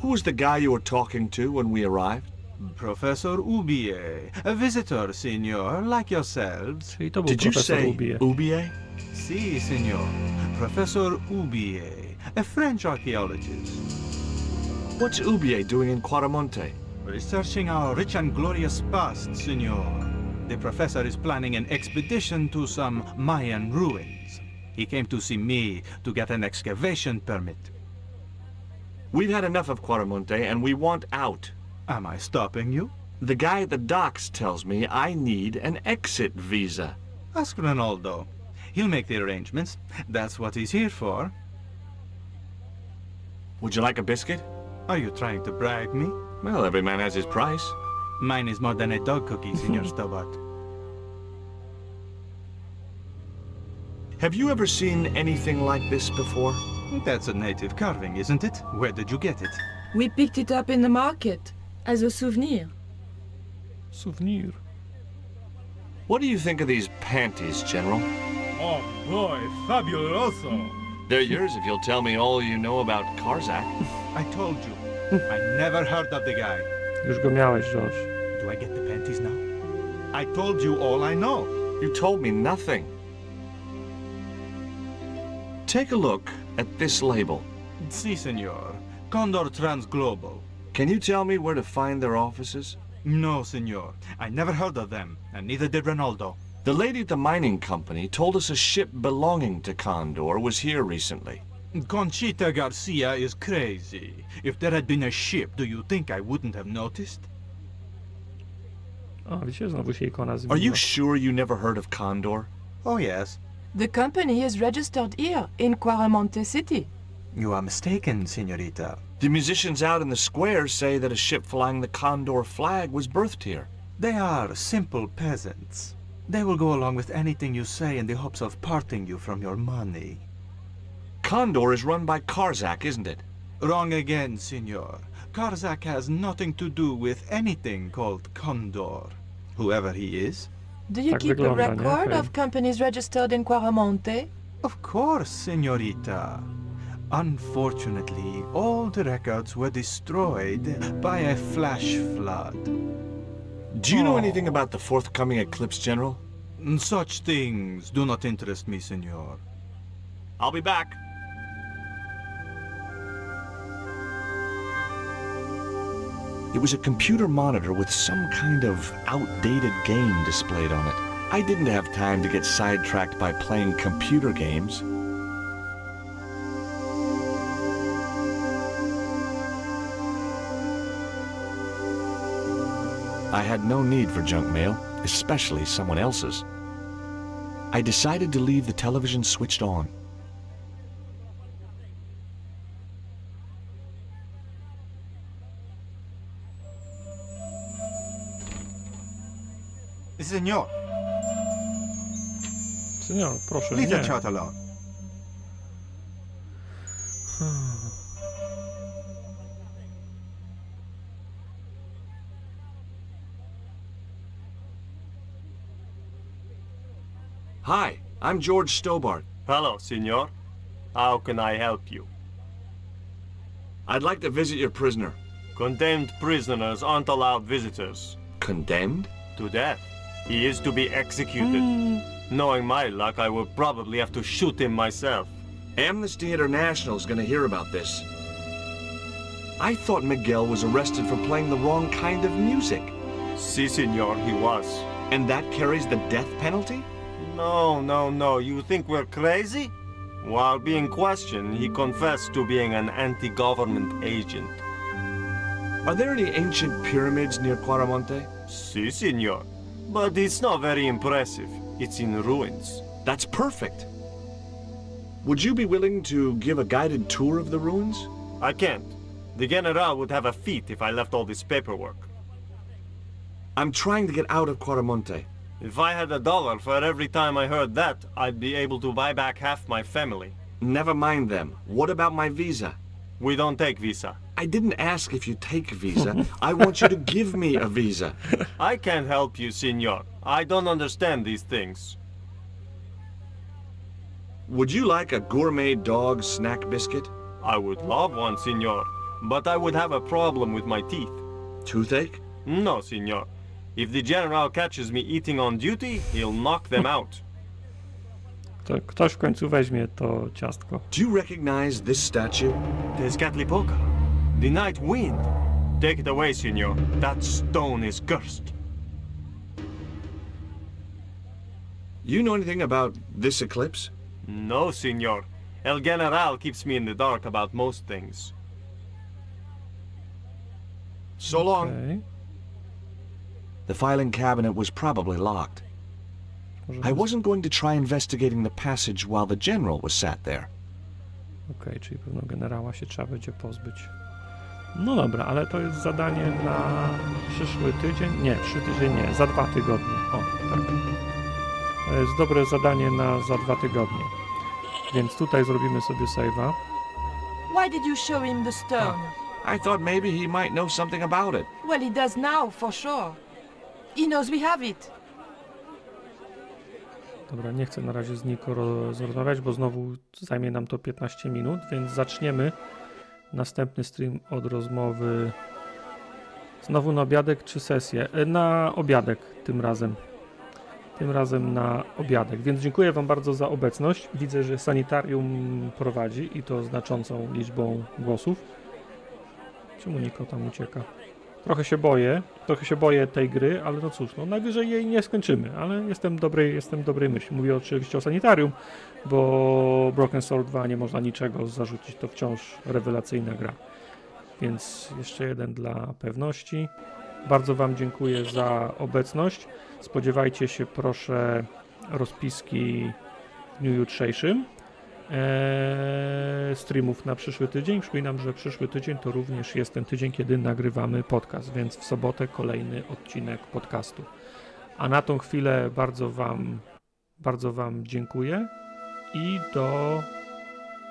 Who was the guy you were talking to when we arrived? Professor Ubie, a visitor, senor, like yourselves. Czyli to był Did you profesor say Ubie. Ubie? Si, senor. Professor Ubie, a French archaeologist. What's Ubie doing in Cuaramonte? Researching our rich and glorious past, senor. The professor is planning an expedition to some Mayan ruins. He came to see me to get an excavation permit. We've had enough of Cuaramonte and we want out. Am I stopping you? The guy at the docks tells me I need an exit visa. Ask Ronaldo. He'll make the arrangements. That's what he's here for. Would you like a biscuit? Are you trying to bribe me? Well, every man has his price. Mine is more than a dog cookie, Senor Stobart. Have you ever seen anything like this before? That's a native carving, isn't it? Where did you get it? We picked it up in the market as a souvenir. Souvenir. What do you think of these panties, General? Oh boy, fabuloso! They're yours if you'll tell me all you know about Karzak. I told you. I never heard of the guy. Już go miałeś, George. Do I get the panties now? I told you all I know. You told me nothing. Take a look at this label. Si, senor. Condor Transglobal. Can you tell me where to find their offices? No, senor. I never heard of them, and neither did Ronaldo. The lady at the mining company told us a ship belonging to Condor was here recently. Conchita Garcia is crazy. If there had been a ship, do you think I wouldn't have noticed? O, widzicie, znowu się ikona Are zmieniła. you sure you never heard of Condor? Oh, yes. The company is registered here in Quaramonte City. You are mistaken, senorita. The musicians out in the square say that a ship flying the Condor flag was birthed here. They are simple peasants. They will go along with anything you say in the hopes of parting you from your money. Condor is run by Karzak, isn't it? Wrong again, senor. Karzak has nothing to do with anything called Condor, whoever he is. Do you Tak keep a wygląda, nie? record Okej. of companies registered in Quaramonte? Of course, senorita. Unfortunately, all the records were destroyed by a flash flood. Do you know anything about the forthcoming eclipse, General? Such things do not interest me, senor. I'll be back. It was a computer monitor with some kind of outdated game displayed on it. I didn't have time to get sidetracked by playing computer games. I had no need for junk mail, especially someone else's. I decided to leave the television switched on. Senor, Senior, proszę, leave nie. the chat alone. Hi, I'm George Stobart. Hello, senor. How can I help you? I'd like to visit your prisoner. Condemned prisoners aren't allowed visitors. Condemned? To death. He is to be executed. Knowing my luck, I will probably have to shoot him myself. Amnesty International's gonna hear about this. I thought Miguel was arrested for playing the wrong kind of music. Si, senor, he was. And that carries the death penalty? No. You think we're crazy? While being questioned, he confessed to being an anti-government agent. Are there any ancient pyramids near Quaramonte? Si, senor. But it's not very impressive. It's in ruins. That's perfect. Would you be willing to give a guided tour of the ruins? I can't. The General would have a fit if I left all this paperwork. I'm trying to get out of Quaramonte. If I had $1 for every time I heard that, I'd be able to buy back half my family. Never mind them. What about my visa? We don't take visa. I didn't ask if you take a visa. I want you to give me a visa. I can't help you, senor. I don't understand these things. Would you like a gourmet dog snack biscuit? I would love one, senor, but I would have a problem with my teeth. Toothache? No, senor. If the General catches me eating on duty, he'll knock them out. Ktoś w końcu weźmie to ciastko. Do you recognize this statue? Tezcatlipoca, the night wind. Take it away, senor. That stone is cursed. You know anything about this eclipse? No, senor. El General keeps me in the dark about most things. So long. Okej. The filing cabinet was probably locked. I wasn't going to try investigating the passage while the general was sat there. Okej, czyli pewno generała się trzeba będzie pozbyć. No dobra, ale to jest zadanie na przyszły tydzień. Nie, przyszły tydzień nie, za 2 tygodnie. O, tak. To jest dobre zadanie na za 2 tygodnie. Więc tutaj zrobimy sobie save'a. Why did you show him the stone? I thought maybe he might know something about it. Well, he does now, for sure. He knows we have it. Dobra, nie chcę na razie z Niko rozmawiać, bo znowu zajmie nam to 15 minut, więc zaczniemy Następny stream od rozmowy. Znowu na obiadek czy sesję? Na obiadek tym razem. Tym razem na obiadek. Więc dziękuję Wam bardzo za obecność. Widzę, że sanitarium prowadzi i to znaczącą liczbą głosów. Czemu Niko tam ucieka? Trochę się boję tej gry, ale no cóż, no najwyżej jej nie skończymy, ale jestem dobrej myśli. Mówię oczywiście o sanitarium, bo Broken Sword 2 nie można niczego zarzucić, to wciąż rewelacyjna gra. Więc jeszcze jeden dla pewności. Bardzo Wam dziękuję za obecność. Spodziewajcie się proszę rozpiski w dniu jutrzejszym. Streamów na przyszły tydzień. Przypominam, że przyszły tydzień to również jest ten tydzień, kiedy nagrywamy podcast, więc w sobotę kolejny odcinek podcastu. A na tą chwilę bardzo Wam dziękuję i do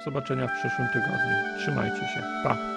zobaczenia w przyszłym tygodniu. Trzymajcie się. Pa!